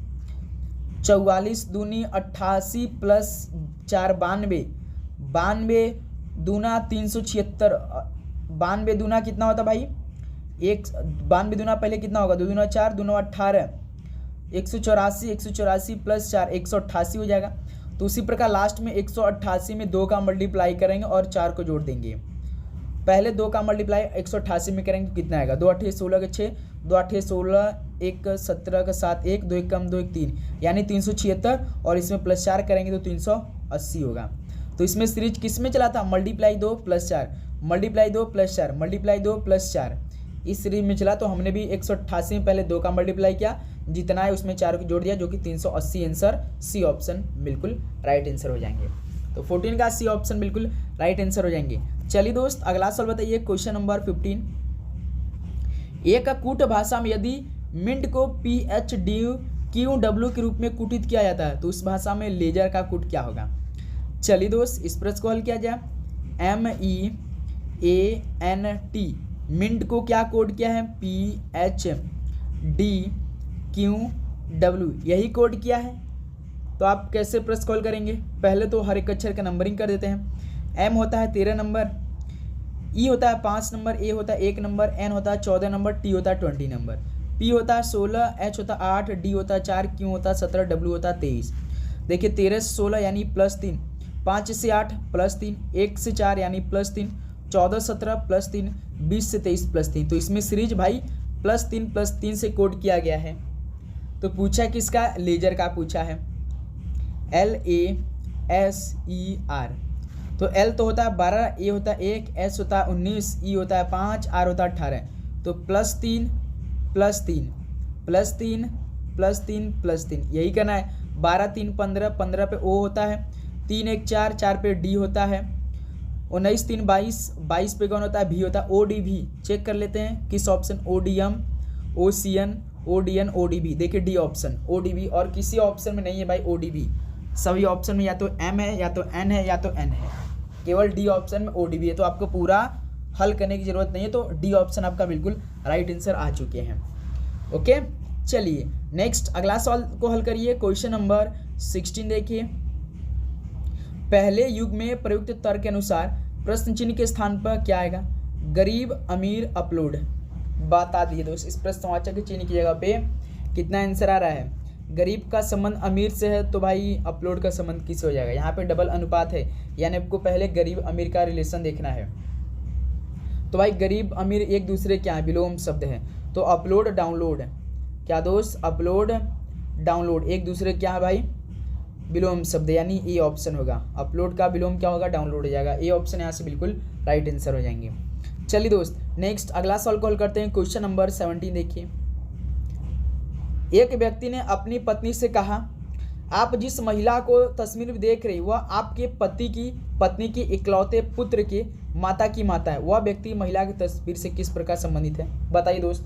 44 दूनी 88 प्लस 4 92, 92 दूना 376, 92 दूना कितना होता भाई? 92 दूना पहले कितना होगा? 2 दूना 4, 2 18, 184, 184 प्लस 4 188 हो जाएगा। तो उसी प्रकार लास्ट में 188 में 2 का मल्टीप्लाई करेंगे और 4 को जोड़ देंगे। पहले 2 का मल्टीप्लाई 188 में करेंगे तो कितना आएगा? 2 8 16 के 6, 2 8 16, 1 17 का 7, 1 2 1 कम 2 1 3, यानी 376, और इसमें प्लस 4 करेंगे तो 380 होगा। तो इसमें सीरीज किस में चला था? Multiply 2 plus 4, multiply 2 plus 4, multiply 2 plus 4, इस सीरीज में चला। तो हमने भी 188 में पहले 2 का मल्टीप्लाई किया, जितना है उसमें 4 को जोड़ दिया, जो कि 380 आंसर सी ऑप्शन बिल्कुल राइट आंसर हो जाएंगे। तो 14 का सी ऑप्शन बिल्कुल राइट आंसर हो जाएंगे। चलिए दोस्त अगला सवाल बताइए। Question number 15। एक कूट भाषा में यदि मिंट को PHDQW के रूप में कुटित किया जाता है तो उस भाषा में लेजर का कूट क्या होगा? चलिए दोस्त इस प्रश्न को हल किया जाए। MEANT, मिंट को क्या कोड किया है? PHDQW, यही कोड किया है। तो आप कैसे प्रश्न कॉल करेंगे? पहले तो हर एक अक्षर का नंबरिंग कर देते हैं। M होता है 13 नंबर, E होता है 5 नंबर, A होता है 1 नंबर, N होता है 14 नंबर, T होता है 20 नंबर, P होता है 16, H होता है 8, D होता है 4, Q होता है 17, W होता है 23। देखिए 13 से 16 यानी +3, 5 से 8 +3, 1 से 4 यानी +3, 14 17 +3, 20 से 23 +3। तो इसमें सीरीज भाई +3 से कोड किया गया है। तो पूछा किसका? लेजर का पूछा है, LASER। तो L तो होता है 12, A होता है 1, S होता है 19, E होता है 5, R होता है 18। तो +3 +3 +3 +3 +3 यही करना है। 12 3 15, 15 पे O होता है, 3 1 4, 4 पे D होता है, 19 3 22, 22 पे कौन होता है? V होता है। ODV चेक कर लेते हैं किस option? ODM, OCN, ODN, ODV। देखिए D ऑप्शन ODV, और किसी ऑप्शन में नहीं है भाई ODV। सभी ऑप्शन में या तो M है या तो N है या तो N है, केवल D ऑप्शन में ODV है। तो आपको पूरा हल करने की ज़रूरत नहीं है, तो D ऑप्शन आपका बिल्कुल राइट आंसर आ चुके हैं। ओके चलिए नेक्स्ट अगला सवाल को हल करिए। क्वेश्चन नंबर 16 देखिए। पहले युग में प्रयुक्त तर्क के अनुसार प्रश्न चिन्ह के स्थान पर क्या आएगा? गरीब अमीर अपलोड। बता दिए दोस्त इस प्रश्नवाचक के चिन्ह की जगह पे कितना आंसर आ रहा है? गरीब का संबंध अमीर से है तो भाई अपलोड का संबंध किससे हो जाएगा? यहाँ पे डबल अनुपात है, यानी आपको पहले गरीब अमीर का रिलेशन देखना है। तो भाई गरीब अमीर एक दूसरे क्या है? विलोम शब्द है। तो अपलोड डाउनलोड, क्या दोस्त? अपलोड डाउनलोड एक दूसरे क्या है भाई? विलोम शब्द, यानी ए ऑप्शन होगा। अपलोड का विलोम क्या होगा? डाउनलोड हो जाएगा। ए ऑप्शन यहाँ से बिल्कुल राइट आंसर हो जाएंगे। चलिए दोस्त नेक्स्ट अगला सवाल कॉल करते हैं। क्वेश्चन नंबर 17 देखिए। एक व्यक्ति ने अपनी पत्नी से कहा, आप जिस महिला को तस्वीर में देख रही वह आपके पत्नी की इकलौते पुत्र के माता की माता है। वह व्यक्ति महिला की तस्वीर से किस प्रकार संबंधित है? बताइए दोस्त,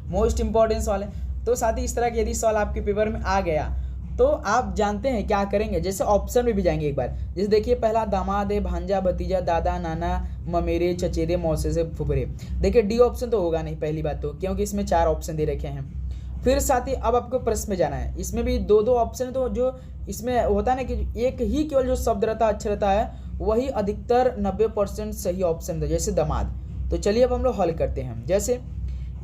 मोस्ट इंपॉर्टेंट सवाल है। तो साथ ही इस तरह के यदि सवाल आपके पेपर में आ गया तो आप जानते हैं क्या करेंगे, जैसे ऑप्शन में भी जाएंगे एक बार। जैसे देखिए पहला दामाद है, भांजा, भतीजा, दादा, नाना, ममेरे, चचेरे, मौसे से फुफरे। देखिए डी ऑप्शन तो होगा नहीं पहली बात तो, क्योंकि इसमें 4 ऑप्शन दे रखे हैं। फिर साथ ही अब आपको प्रश्न में जाना है, इसमें भी 2 ऑप्शन है। तो जो इसमें होता है ना कि एक ही केवल जो शब्द रहता है अक्षर रहता है वही अधिकतर 90% सही ऑप्शन था, जैसे दामाद। तो चलिए अब हम लोग हल करते हैं। जैसे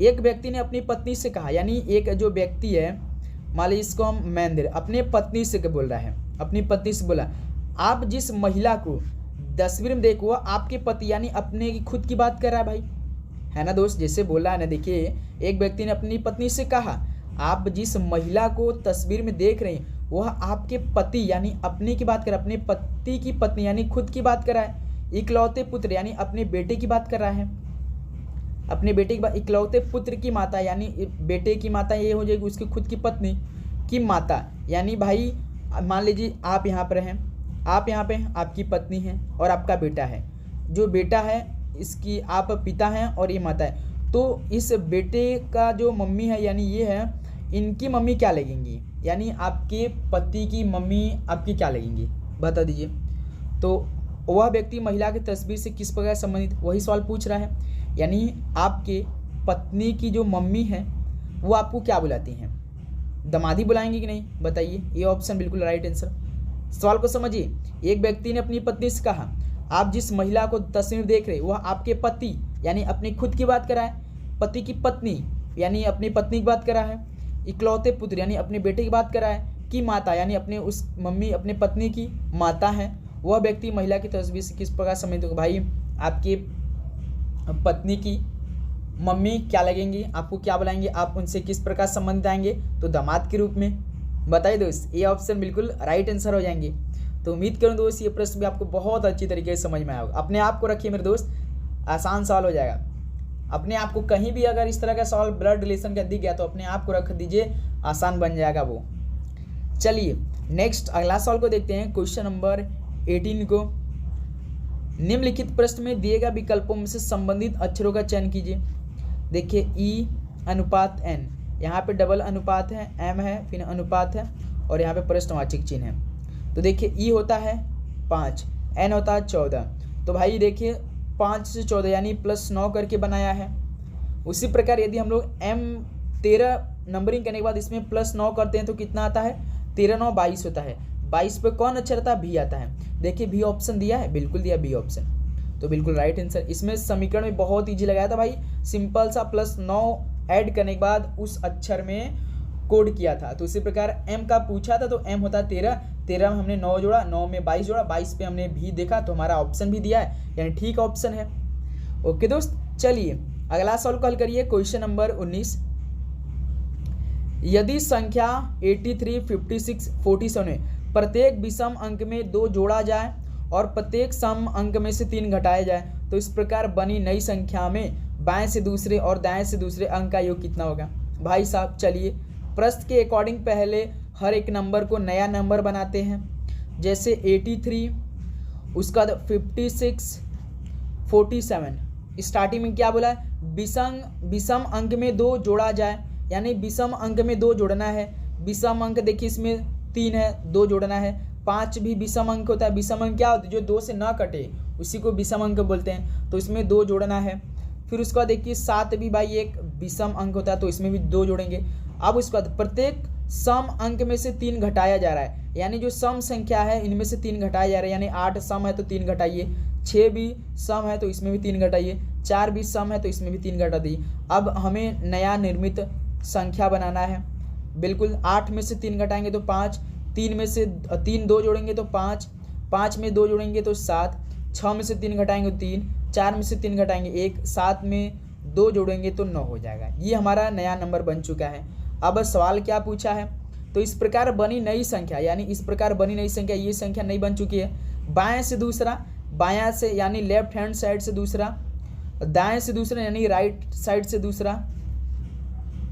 एक व्यक्ति ने अपनी पत्नी से कहा, यानी एक जो व्यक्ति है मान लीजिए इसको हम महेंद्र अपने पत्नी से बोल रहा है, अपनी पत्नी से बोला, आप जिस महिला को तस्वीर में देखो आपके पति यानी अपने की खुद की बात कर रहा है भाई, है ना दोस्त। जैसे बोला है ना, देखिए एक व्यक्ति ने अपनी पत्नी से कहा, आप जिस महिला को तस्वीर में देख रहे हैं वह आपके पति यानी अपने की बात कर रहा है, अपने पति की पत्नी यानी खुद की बात कर रहा है। इकलौते पुत्र यानी अपने बेटे की बात कर रहा है, अपने बेटे की बात। इकलौते पुत्र की माता यानी बेटे की माता ये हो जाएगी उसकी खुद की पत्नी की माता, यानी भाई मान लीजिए आप यहाँ पर हैं, आप यहाँ पे हैं, आपकी पत्नी है और आपका बेटा है। जो बेटा है इसकी आप पिता हैं और ये माता है। तो इस बेटे का जो मम्मी है यानी ये है, इनकी मम्मी क्या लगेंगी, यानी आपके पति की मम्मी आपकी क्या लगेंगी, बता दीजिए। तो वह व्यक्ति महिला की तस्वीर से किस प्रकार संबंधित, वही सवाल पूछ रहा है। यानी आपके पत्नी की जो मम्मी है वो आपको क्या बुलाती हैं, दमादी बुलाएंगे कि नहीं, बताइए। ये ऑप्शन बिल्कुल राइट आंसर। सवाल को समझिए। एक व्यक्ति ने अपनी पत्नी से कहा, आप जिस महिला को तस्वीर देख रहे वह आपके पति यानी अपनी खुद की बात कर रहा है, पति की पत्नी यानी अपनी पत्नी की बात कर रहा है, इकलौते पुत्र यानी अपने बेटे की बात कर रहा है, की माता यानी अपने उस मम्मी अपने पत्नी की माता है। वह व्यक्ति महिला की तस्वीर से किस प्रकार संबंधित होगा, भाई आपके पत्नी की मम्मी क्या लगेंगी, आपको क्या बुलाएंगे, आप उनसे किस प्रकार संबंधित आएंगे, तो दामाद के रूप में। बताइए दोस्त, ये ऑप्शन बिल्कुल राइट आंसर हो जाएंगे। तो उम्मीद करूँ दोस्त ये प्रश्न भी आपको बहुत अच्छी तरीके से समझ में आया होगा। अपने आप को रखिए मेरे दोस्त, आसान सवाल हो जाएगा। अपने आप को कहीं भी अगर इस तरह का सवाल ब्लड रिलेशन का दिख गया तो अपने आप को रख दीजिए, आसान बन जाएगा वो। चलिए नेक्स्ट अगला सवाल को देखते हैं, क्वेश्चन नंबर 18 को। निम्नलिखित प्रश्न में दिए गए विकल्पों में से संबंधित अक्षरों का चयन कीजिए। देखिए ई अनुपात एन, यहाँ पे डबल अनुपात है, एम है, फिर अनुपात है और यहाँ पे प्रश्नवाचक चिन्ह है। तो देखिए ई होता है 5, एन होता है 14। तो भाई देखिए 5 से 14 यानी +9 करके बनाया है। उसी प्रकार यदि हम लोग एम 13 नंबरिंग करने के बाद इसमें +9 करते हैं तो कितना आता है, 13 9 22 होता है। 22 पे कौन अक्षर आता है, भी आता है। देखिए भी ऑप्शन दिया है, बिल्कुल दिया बी ऑप्शन, तो बिल्कुल राइट आंसर। इसमें समीकरण में बहुत ईजी लगाया था भाई, सिंपल सा +9 ऐड करने के बाद उस अक्षर में कोड किया था। तो इसी प्रकार एम का पूछा था तो एम होता है 13, 13 में हमने 9 जोड़ा, 9 में 22 जोड़ा, 22 पे हमने भी देखा तो हमारा ऑप्शन भी दिया है, यानी ठीक ऑप्शन है। ओके दोस्त, चलिए अगला सवाल को हल करिए, क्वेश्चन नंबर 19। यदि संख्या 83, 56, 47 प्रत्येक विषम अंक में 2 जोड़ा जाए और प्रत्येक सम अंक में से 3 घटाया जाए तो इस प्रकार बनी नई संख्या में बाएं से दूसरे और दाएं से दूसरे अंक का योग कितना होगा। भाई साहब चलिए प्रश्न के अकॉर्डिंग पहले हर एक नंबर को नया नंबर बनाते हैं। जैसे 83, उसका 56, 47 स्टार्टिंग में क्या बोला है, विषम अंक में 2 जोड़ा जाए, यानी विषम अंक में 2 जोड़ना है। विषम अंक देखिए इसमें 3 है, 2 जोड़ना है। 5 भी विषम अंक होता है। विषम अंक क्या होता है, जो 2 से ना कटे उसी को विषम अंक बोलते हैं, तो इसमें 2 जोड़ना है। फिर उसके बाद देखिए 7 भी भाई एक विषम अंक होता है तो इसमें भी 2 जोड़ेंगे। अब उसके बाद प्रत्येक सम अंक में से 3 घटाया जा रहा है, यानी जो सम संख्या है इनमें से 3 घटाया जा रहा है, यानी 8 सम है तो 3 घटाइए, 6 भी सम है तो इसमें भी 3 घटाइए, 4 भी सम है तो इसमें भी 3 घटा दीजिए। अब हमें नया निर्मित संख्या बनाना है। बिल्कुल 8 में से 3 घटाएंगे तो 5, 3 में से 3 2 जोड़ेंगे तो 5, 5 में 2 जोड़ेंगे तो 7, 6 में से 3 घटाएंगे तो 3, 4 में से 3 घटाएंगे 1, 7 में 2 जोड़ेंगे तो 9 हो जाएगा। ये हमारा नया नंबर बन चुका है। अब सवाल क्या पूछा है, तो इस प्रकार बनी नई संख्या, यानी इस प्रकार बनी नई संख्या, ये संख्या नई बन चुकी है। बाएं से दूसरा, बायां से यानी लेफ्ट हैंड साइड से दूसरा, दाएं से दूसरा यानी राइट साइड से दूसरा,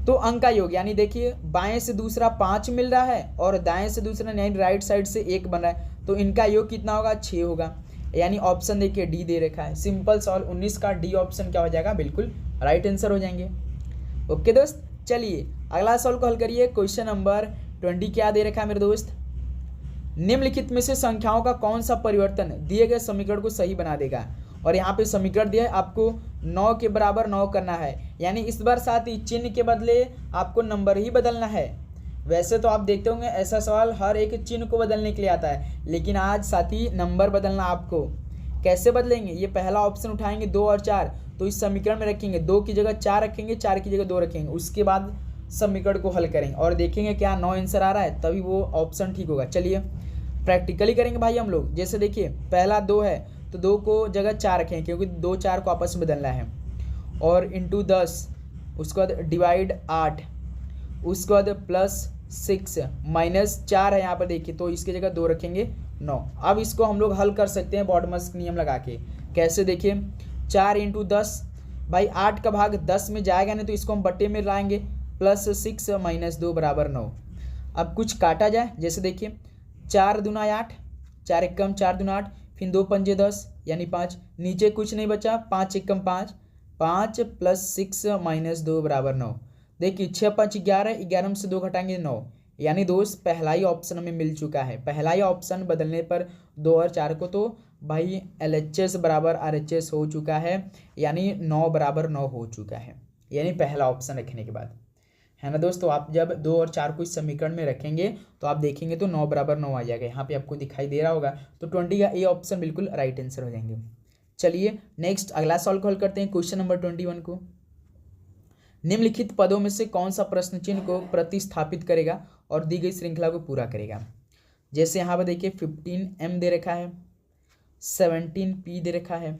तो अंक का योग, यानी देखिए बाएं से दूसरा 5 मिल रहा है और दाएं से दूसरा यानी राइट साइड से 1 बन रहा है, तो इनका योग कितना होगा, 6 होगा। यानी ऑप्शन देखिए डी दे रखा है। सिंपल सवाल 19 का डी ऑप्शन क्या हो जाएगा, बिल्कुल राइट आंसर हो जाएंगे। ओके दोस्त, चलिए अगला सवाल को हल करिए। क्वेश्चन नंबर 20 क्या दे रखा है मेरे दोस्त, निम्नलिखित में से संख्याओं का कौन सा परिवर्तन दिए गए समीकरण को सही बना देगा। और यहाँ पे समीकरण दिया है, आपको 9 के बराबर 9 करना है, यानी इस बार साथ ही चिन्ह के बदले आपको नंबर ही बदलना है। वैसे तो आप देखते होंगे ऐसा सवाल हर एक चिन्ह को बदलने के लिए आता है, लेकिन आज साथ ही नंबर बदलना आपको। कैसे बदलेंगे, ये पहला ऑप्शन उठाएंगे 2 और 4, तो इस समीकरण में रखेंगे 2 की जगह 4 रखेंगे, 4 की जगह 2 रखेंगे, उसके बाद समीकरण को हल करेंगे और देखेंगे क्या 9 आंसर आ रहा है, तभी वो ऑप्शन ठीक होगा। चलिए प्रैक्टिकली करेंगे भाई हम लोग। जैसे देखिए पहला 2 है तो 2 को जगह 4 रखें क्योंकि 2 4 को आपस में बदलना है, और इंटू 10, उसके बाद डिवाइड 8, उसके बाद +6 -4 है यहाँ पर देखिए, तो इसकी जगह 2 रखेंगे 9। अब इसको हम लोग हल कर सकते हैं बॉडमस नियम लगा के। कैसे देखिए, 4 × 10, भाई 8 का भाग 10 में जाएगा नहीं तो इसको हम बट्टे में लाएंगे, +6 - 2 = 9। अब कुछ काटा जाए, जैसे देखिए 4 दूना 8, 4 एकम 4 दूना 8, फिर 2 पंजे 10 यानी 5, नीचे कुछ नहीं बचा, 5 एकम 5, 5 + 6 - 2 = 9। देखिए 6 × 5 = 11, 11 में से 2 घटाएंगे 9, यानी दोस्त पहला ही ऑप्शन हमें मिल चुका है। पहला ही ऑप्शन बदलने पर 2 और 4 को तो भाई LHS = RHS हो चुका है, यानी 9 = 9 हो चुका है, यानी पहला ऑप्शन रखने के बाद, है ना दोस्तों। आप जब 2 और 4 को इस समीकरण में रखेंगे तो आप देखेंगे तो 9 = 9 आ जाएगा, यहाँ पे आपको दिखाई दे रहा होगा। तो 20 का ए ऑप्शन बिल्कुल राइट आंसर हो जाएंगे। चलिए नेक्स्ट अगला सवाल को हल करते हैं, क्वेश्चन नंबर 21 को। निम्नलिखित पदों में से कौन सा प्रश्न चिन्ह को प्रतिस्थापित करेगा और दी गई श्रृंखला को पूरा करेगा। जैसे यहाँ पर देखिए 15M दे रखा है, 17P दे रखा है,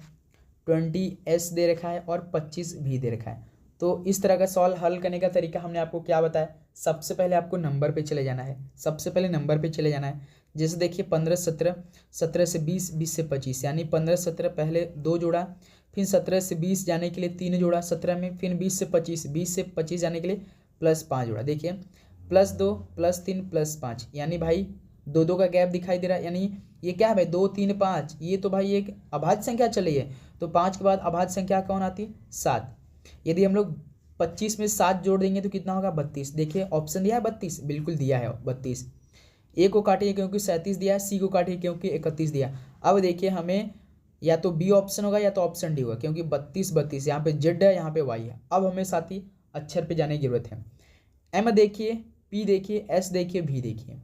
20S दे रखा है और 25 भी दे रखा है। तो इस तरह का सवाल हल करने का तरीका हमने आपको क्या बताया, सबसे पहले आपको नंबर पे चले जाना है, सबसे पहले नंबर पे चले जाना है। जैसे देखिए 15 17, 17 से 20, 20 से 25, यानी 15 17 पहले 2 जोड़ा, फिर 17 से 20 जाने के लिए 3 जोड़ा 17 में, फिर 20 से 25, 20 से 25 जाने के लिए +5 जोड़ा। देखिए +2 +3 +5, यानी भाई 2 का गैप दिखाई दे रहा है, यानी ये क्या है भाई 2 3 5, ये तो भाई एक अभाज्य संख्या चली है, तो 5 के बाद अभाज्य संख्या कौन आती है 7। यदि हम लोग 25 में 7 जोड़ देंगे तो कितना होगा 32। देखिए ऑप्शन दिया है 32, बिल्कुल दिया है 32। ए को काटिए क्योंकि 37 दिया है, सी को काटिए क्योंकि 31 दिया। अब देखिए हमें या तो बी ऑप्शन होगा या तो ऑप्शन डी होगा, क्योंकि 32 32 यहाँ पे जेड है, यहाँ पे वाई है। अब हमें साथी अक्षर पे जाने की जरूरत है। एम देखिए, पी देखिए, एस देखिए, भी देखिए।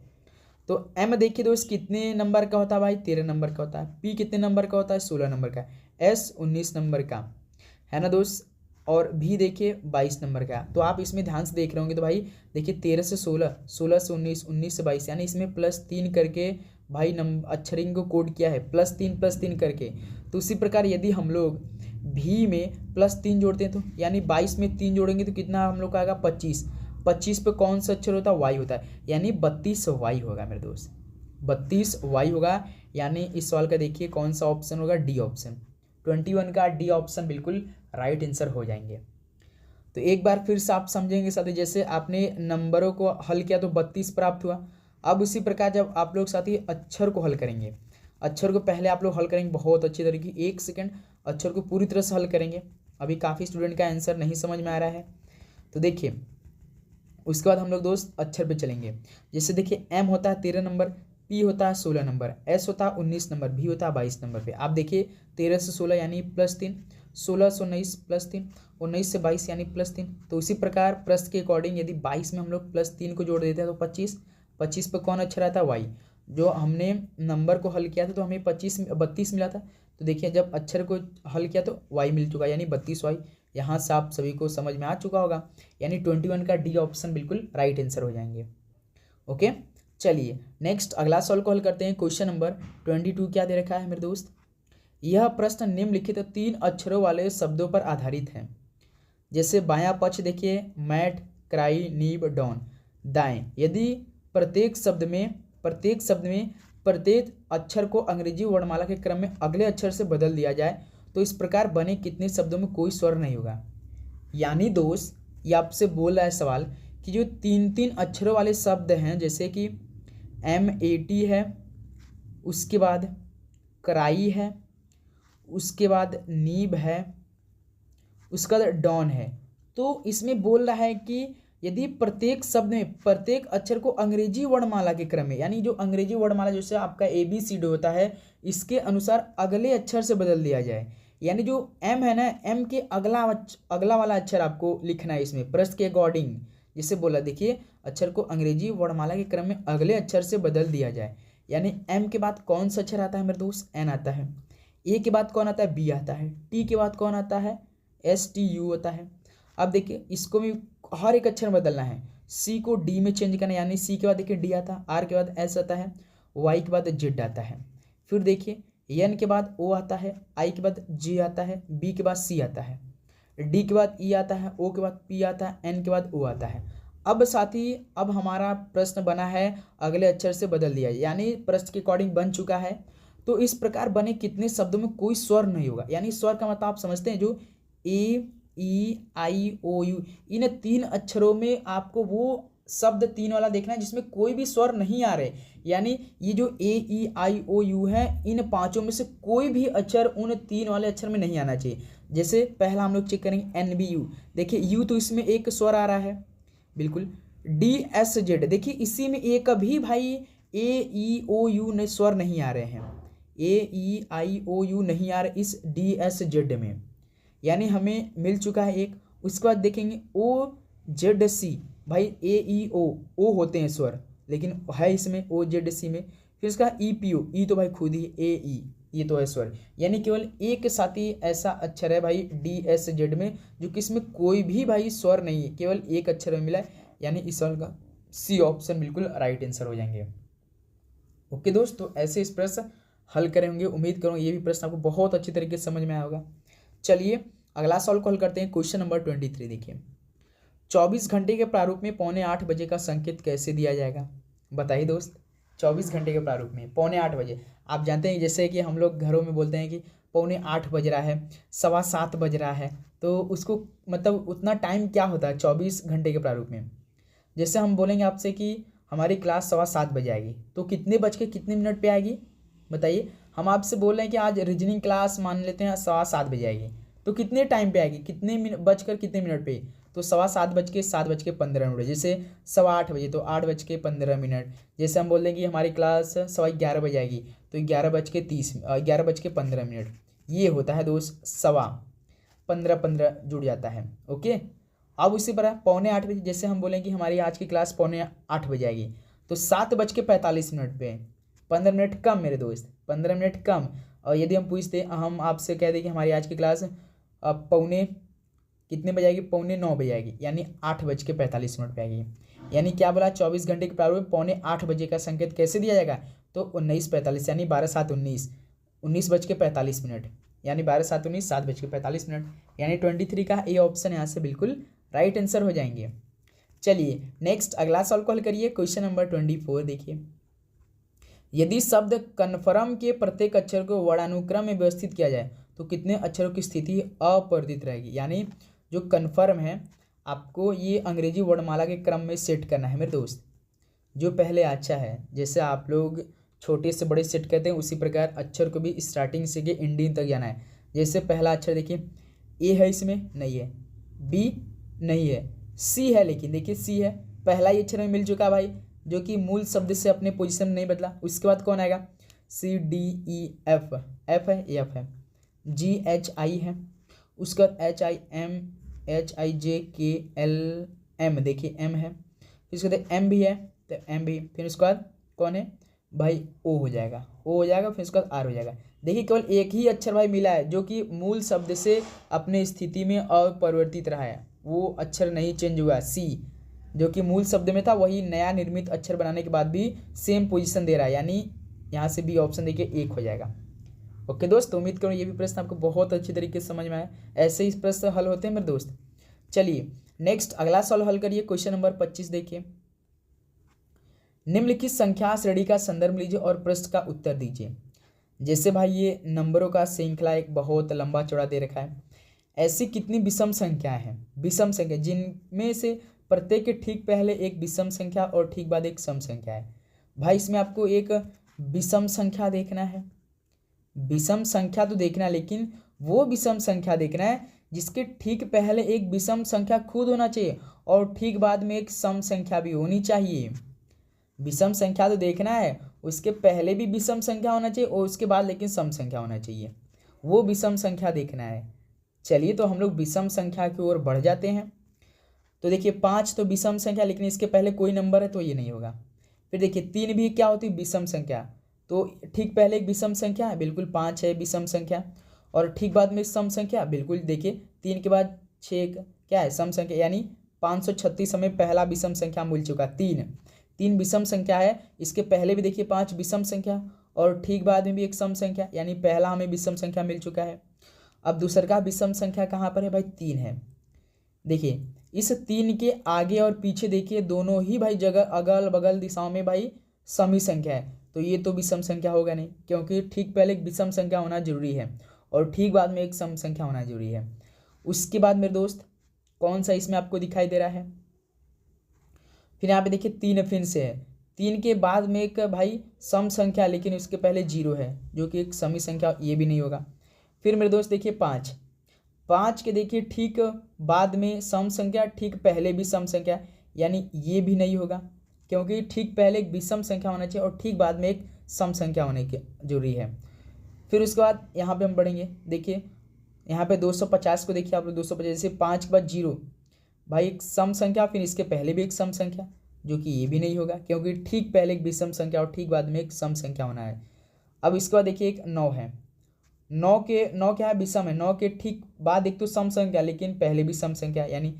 तो एम देखिए दोस्त कितने नंबर का होता है भाई 13 नंबर का होता है। पी कितने नंबर का होता है 16 नंबर का। एस 19 नंबर का है ना दोस्त, और भी देखिए 22 नंबर का। तो आप इसमें ध्यान से देख रहे होंगे तो भाई देखिए 13 से 16, 16 से 19, 19 से 22, यानी इसमें +3 करके भाई अक्षरिंग को कोड किया है, +3 करके। तो उसी प्रकार यदि हम लोग भी में +3 जोड़ते हैं तो यानी 22 में 3 जोड़ेंगे तो कितना हम लोग का आएगा 25। 25 पे कौन सा अक्षर होता है वाई होता है, यानी 32 वाई होगा मेरे दोस्त, 32 वाई होगा। यानी इस सवाल का देखिए कौन सा ऑप्शन होगा, डी ऑप्शन, 21 का डी ऑप्शन बिल्कुल राइट आंसर हो जाएंगे। तो एक बार फिर से आप समझेंगे साथी, जैसे आपने नंबरों को हल किया तो 32 प्राप्त हुआ। अब उसी प्रकार जब आप लोग साथी अक्षर को हल करेंगे, अक्षर को पहले आप लोग हल करेंगे बहुत अच्छी तरीके, 1 सेकंड अक्षर को पूरी तरह से हल करेंगे। अभी काफ़ी स्टूडेंट का आंसर नहीं समझ में आ रहा है, तो देखिए उसके बाद हम लोग दोस्त अक्षर पे चलेंगे। जैसे देखिए एम होता है 13 नंबर, पी होता है 16 नंबर, एस होता है 19 नंबर, भी होता है 22 नंबर पे। आप देखिए 13 से 16 यानी +3, 16 से 19 +3, 19 से 22 यानी +3। तो उसी प्रकार प्रश्न के अकॉर्डिंग यदि 22 में हम लोग +3 को जोड़ देते हैं तो 25, 25 पे कौन अक्षर आता है वाई। जो हमने नंबर को हल किया था तो हमें 32 मिला था, तो देखिए जब अक्षर को हल किया तो वाई मिल चुका, यानी 32 वाई। यहाँ से आप सभी को समझ में आ चुका होगा, यानी 21 का डी ऑप्शन बिल्कुल राइट आंसर हो जाएंगे। ओके चलिए नेक्स्ट अगला सवाल को हल करते हैं। क्वेश्चन नंबर 22 क्या दे रखा है मेरे दोस्त, यह प्रश्न निम्नलिखित 3 अक्षरों वाले शब्दों पर आधारित है। जैसे बायां पक्ष देखिए मैट, क्राई, नीब, डॉन। दाएं, यदि प्रत्येक शब्द में प्रत्येक अक्षर को अंग्रेजी वर्णमाला के क्रम में अगले अक्षर से बदल दिया जाए तो इस प्रकार बने कितने शब्दों में कोई स्वर नहीं होगा। यानी दोस्त ये आपसे बोल रहा है सवाल कि जो 3 अक्षरों वाले शब्द हैं, जैसे कि MAT है, उसके बाद क्राई है, उसके बाद नीब है, उसका डॉन है। तो इसमें बोल रहा है कि यदि प्रत्येक शब्द में प्रत्येक अक्षर को अंग्रेजी वर्णमाला के क्रम में, यानी जो अंग्रेजी वर्णमाला जैसे आपका ABCD होता है, इसके अनुसार अगले अक्षर से बदल दिया जाए। यानी जो M है ना, M के अगला वाला अक्षर आपको लिखना है इसमें प्रश्न के अकॉर्डिंग। जिससे बोला देखिए अक्षर को अंग्रेजी वर्णमाला के क्रम में अगले अक्षर से बदल दिया जाए। यानी M के बाद कौन सा अक्षर आता है मेरे दोस्त, N आता है। A के बाद कौन आता है, B आता है। T के बाद कौन आता है, STU होता है। अब देखिए इसको भी हर एक अक्षर बदलना है। C को D में चेंज करना है, यानी C के बाद देखिए D आता है, R के बाद S आता है, Y के बाद Z आता है। फिर देखिए एन के बाद ओ आता है, आई के बाद जी आता है, बी के बाद सी आता है, डी के बाद ई आता है, ओ के बाद पी आता है, एन के बाद ओ आता है। अब साथी अब हमारा प्रश्न बना है अगले अक्षर से बदल दिया, यानी प्रश्न के अकॉर्डिंग बन चुका है। तो इस प्रकार बने कितने शब्दों में कोई स्वर नहीं होगा, यानी स्वर का मतलब आप समझते हैं, जो ए ई आई ओ यू, इन 3 अक्षरों में आपको वो शब्द 3 वाला देखना है जिसमें कोई भी स्वर नहीं आ रहे। यानी ये जो ए ई आई ओ यू है, इन 5 में से कोई भी अक्षर उन 3 वाले अक्षर में नहीं आना चाहिए। जैसे पहला हम लोग चेक करेंगे एन बी यू, देखिए यू तो इसमें एक स्वर आ रहा है बिल्कुल। डी एस जेड, देखिए इसी में एक भी भाई ए ई ओ यू ने स्वर नहीं आ रहे हैं, ए ई आई ओ यू नहीं आ रहे इस डी एस जेड में, यानी हमें मिल चुका है एक। उसके बाद देखेंगे ओ जेड सी, भाई ए ई ओ होते हैं स्वर, लेकिन है इसमें ओ जेड सी में। फिर इसका ई पी ओ, ई तो भाई खुद ही ए ई, ये तो है स्वर, यानी केवल एक साथी ऐसा अक्षर है भाई डी एस जेड में जो कि इसमें कोई भी भाई स्वर नहीं है, केवल एक अक्षर में मिला है, यानी इस सवाल का सी ऑप्शन बिल्कुल राइट आंसर हो जाएंगे। ओके दोस्त, तो ऐसे इस प्रश्न हल करेंगे, उम्मीद करूँ ये भी प्रश्न आपको बहुत अच्छी तरीके से समझ में आया होगा। चलिए अगला सवाल को हल करते हैं, क्वेश्चन नंबर 23। देखिए 24 घंटे के प्रारूप में 7:45 बजे का संकेत कैसे दिया जाएगा, बताइए दोस्त। 24 घंटे के प्रारूप में 7:45 बजे, आप जानते हैं जैसे कि हम लोग घरों में बोलते हैं कि 7:45 बज रहा है, 7:15 बज रहा है, तो उसको मतलब उतना टाइम क्या होता है 24 घंटे के प्रारूप में। जैसे हम बोलेंगे आपसे कि हमारी क्लास 7:15 बजे आएगी, तो कितने बज के कितने मिनट पे आएगी बताइए। हम आपसे बोल रहे हैं कि आज रीजनिंग क्लास मान लेते हैं 7:15 बजे आएगी, तो कितने टाइम पे आएगी, कितने मिनट बजकर कितने मिनट पे, तो 7:15 जैसे 8:15 बजे तो 8:15। जैसे हम बोल दें कि हमारी क्लास 11:15 बजे आएगी, तो 11:15। ये होता है दोस्त 15:15 जुड़ जाता है। ओके, अब उसी तरह 7:45 बजे, जैसे हम बोलें कि हमारी आज की क्लास 7:45 बजे आएगी, तो 7:45 पे 15 मिनट कम मेरे दोस्त, 15 मिनट कम। और यदि हम पूछते, हम आपसे कह दें कि हमारी आज की क्लास पौने कितने बजे आएगी, 8:45 बजे आएगी, यानी 8:45 पे आएगी। यानी क्या बोला, 24 घंटे के प्रारूप में 7:45 बजे का संकेत कैसे दिया जाएगा, तो 19:45, यानी 12:07 19:45, यानी 12:07 7:45, यानी 23 का ए ऑप्शन यहाँ से बिल्कुल राइट आंसर हो जाएंगे। चलिए नेक्स्ट अगला सवाल को हल करिए, क्वेश्चन नंबर 24। देखिए यदि शब्द कन्फर्म के प्रत्येक अक्षर को वर्णानुक्रम में व्यवस्थित किया जाए तो कितने अक्षरों की स्थिति अपरिवर्तित रहेगी। यानी जो कन्फर्म है, आपको ये अंग्रेजी वर्णमाला के क्रम में सेट करना है मेरे दोस्त। जो पहले अच्छा है, जैसे आप लोग छोटे से बड़े सेट करते हैं, उसी प्रकार अक्षर को भी स्टार्टिंग से के एंडिंग तक जाना है। जैसे पहला अक्षर देखिए, ए है, इसमें नहीं है, बी नहीं है, सी है, लेकिन देखिए सी है, पहला ही अक्षर में मिल चुका भाई, जो कि मूल शब्द से अपने पोजीशन में नहीं बदला। उसके बाद कौन आएगा, C D E F, F है, एफ है, जी एच आई है, उसके बाद H I M, H I J K L M, देखिए एम है, फिर उसके बाद एम भी है तो एम भी, फिर उसके बाद कौन है भाई, ओ हो जाएगा, ओ हो जाएगा, फिर उसके बाद आर हो जाएगा। देखिए केवल एक ही अक्षर भाई मिला है जो कि मूल शब्द से अपने स्थिति में अपरिवर्तित रहा है, वो अक्षर नहीं चेंज हुआ। सी जो कि मूल शब्द में था, वही नया निर्मित अक्षर बनाने के बाद भी सेम पोजीशन दे रहा है, यानी यहाँ से बी ऑप्शन देखिए 1 हो जाएगा। ओके दोस्त, उम्मीद करूँ ये भी प्रश्न आपको बहुत अच्छी तरीके से समझ में आया। ऐसे ही प्रश्न हल होते हैं मेरे दोस्त। चलिए नेक्स्ट अगला सवाल हल करिए, क्वेश्चन नंबर 25। देखिए निम्नलिखित संख्या श्रेणी का संदर्भ लीजिए और प्रश्न का उत्तर दीजिए। जैसे भाई ये नंबरों का श्रृंखला एक बहुत लंबा चौड़ा दे रखा है, ऐसी कितनी विषम संख्याएं हैं, विषम संख्या जिनमें से प्रत्येक के ठीक पहले एक विषम संख्या और ठीक बाद एक सम संख्या है। भाई इसमें आपको एक विषम संख्या देखना है, विषम संख्या तो देखना है, लेकिन वो विषम संख्या देखना है जिसके ठीक पहले एक विषम संख्या खुद होना चाहिए और ठीक बाद में एक सम संख्या भी होनी चाहिए। विषम संख्या तो देखना है, उसके पहले भी विषम संख्या होना चाहिए और उसके बाद लेकिन सम संख्या होना चाहिए, वो विषम संख्या देखना है। चलिए तो हम लोग विषम संख्या की ओर बढ़ जाते हैं। तो देखिए 5 तो विषम संख्या, लेकिन इसके पहले कोई नंबर है तो ये नहीं होगा। फिर देखिए 3 भी क्या होती है, विषम संख्या, तो ठीक पहले एक विषम संख्या है, बिल्कुल 5 है विषम संख्या, और ठीक बाद में सम संख्या, बिल्कुल देखिए 3 के बाद 6 क्या है सम संख्या, यानी 536 हमें पहला विषम संख्या मिल चुका। 3 विषम संख्या है, इसके पहले भी देखिए 5 विषम संख्या और ठीक बाद में भी एक सम संख्या, यानी पहला हमें विषम संख्या मिल चुका है। अब दूसरा का विषम संख्या कहाँ पर है भाई, 3 है। देखिए इस 3 के आगे और पीछे देखिए दोनों ही भाई जगह अगल बगल दिशाओं में भाई सम ही संख्या है, तो ये तो विषम संख्या होगा नहीं, क्योंकि ठीक पहले एक विषम संख्या होना जरूरी है और ठीक बाद में एक सम संख्या होना जरूरी है। उसके बाद मेरे दोस्त कौन सा इसमें आपको दिखाई दे रहा है, फिर यहाँ पे देखिए 3 फिर से है, 3 के बाद में एक भाई सम संख्या, लेकिन उसके पहले 0 है जो कि एक समी संख्या, ये भी नहीं होगा। फिर मेरे दोस्त देखिए 5 के देखिए ठीक बाद में सम संख्या, ठीक पहले भी सम संख्या, यानी ये भी नहीं होगा, क्योंकि ठीक पहले एक विषम संख्या होना चाहिए और ठीक बाद में एक सम संख्या होने की जरूरी है। फिर उसके बाद यहाँ पे हम बढ़ेंगे, देखिए यहाँ पे 250 को देखिए आप लोग, 250 जैसे 5 के बाद 0 भाई एक सम संख्या, फिर इसके पहले भी एक सम संख्या, जो कि ये भी नहीं होगा, क्योंकि ठीक पहले एक विषम संख्या और ठीक बाद में एक सम संख्या होना है। अब इसके बाद देखिए एक 9 है, 9 क्या है, विषम है, 9 के ठीक बाद एक तो सम संख्या लेकिन पहले भी सम संख्या, यानी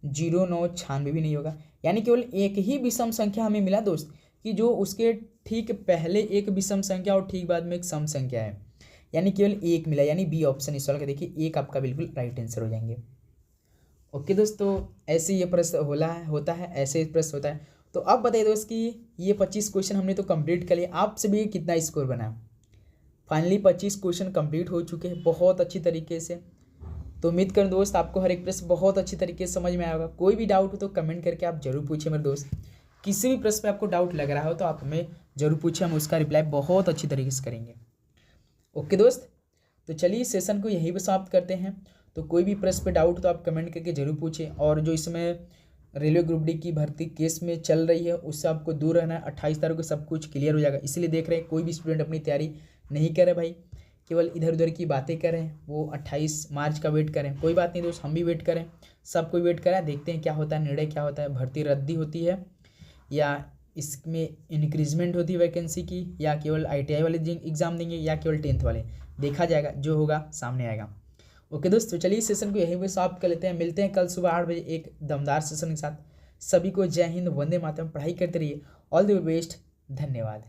0 9 96 भी नहीं होगा, यानी केवल एक ही विषम संख्या हमें मिला दोस्त, कि जो उसके ठीक पहले एक विषम संख्या और ठीक बाद में एक सम संख्या है, यानी केवल एक मिला, यानी बी ऑप्शन इस वाला का देखिए एक आपका बिल्कुल राइट आंसर हो जाएंगे। ओके दोस्तों, ऐसे ये प्रश्न होता है, ऐसे प्रश्न होता है। तो अब बताइए दोस्त कि ये 25 क्वेश्चन हमने तो कंप्लीट कर लिए, आप सभी कितना स्कोर बना। फाइनली 25 क्वेश्चन कंप्लीट हो चुके हैं बहुत अच्छी तरीके से। तो उम्मीद करूँ दोस्त आपको हर एक प्रश्न बहुत अच्छी तरीके से समझ में आया होगा। कोई भी डाउट हो तो कमेंट करके आप जरूर पूछिए मेरे दोस्त, किसी भी प्रश्न पे आपको डाउट लग रहा हो तो आप हमें जरूर पूछिए, हम उसका रिप्लाई बहुत अच्छी तरीके से करेंगे। ओके दोस्त, तो चलिए सेशन को यहीं पर समाप्त करते हैं। तो कोई भी प्रश्न पे डाउट तो आप कमेंट करके जरूर पूछें, और जो इसमें रेलवे ग्रुप डी की भर्ती केस में चल रही है उससे आपको दूर रहना है। 28 तारीख को सब कुछ क्लियर हो जाएगा, इसलिए देख रहे हैं कोई भी स्टूडेंट अपनी तैयारी नहीं करे भाई, केवल इधर उधर की बातें करें, वो 28 मार्च का वेट करें। कोई बात नहीं दोस्त, हम भी वेट करें, सब कोई वेट करें, देखते हैं क्या होता है, निर्णय क्या होता है, भर्ती रद्दी होती है या इसमें इंक्रीजमेंट होती है वैकेंसी की, या केवल ITI वाले एग्जाम देंगे या केवल 10th वाले, देखा जाएगा, जो होगा सामने आएगा। ओके दोस्तों, चलिए सेशन को यहीं पे समाप्त कर लेते हैं। मिलते हैं कल सुबह 8 बजे एक दमदार सेशन के साथ। सभी को जय हिंद, वंदे मातरम, पढ़ाई करते रहिए, ऑल द बेस्ट, धन्यवाद।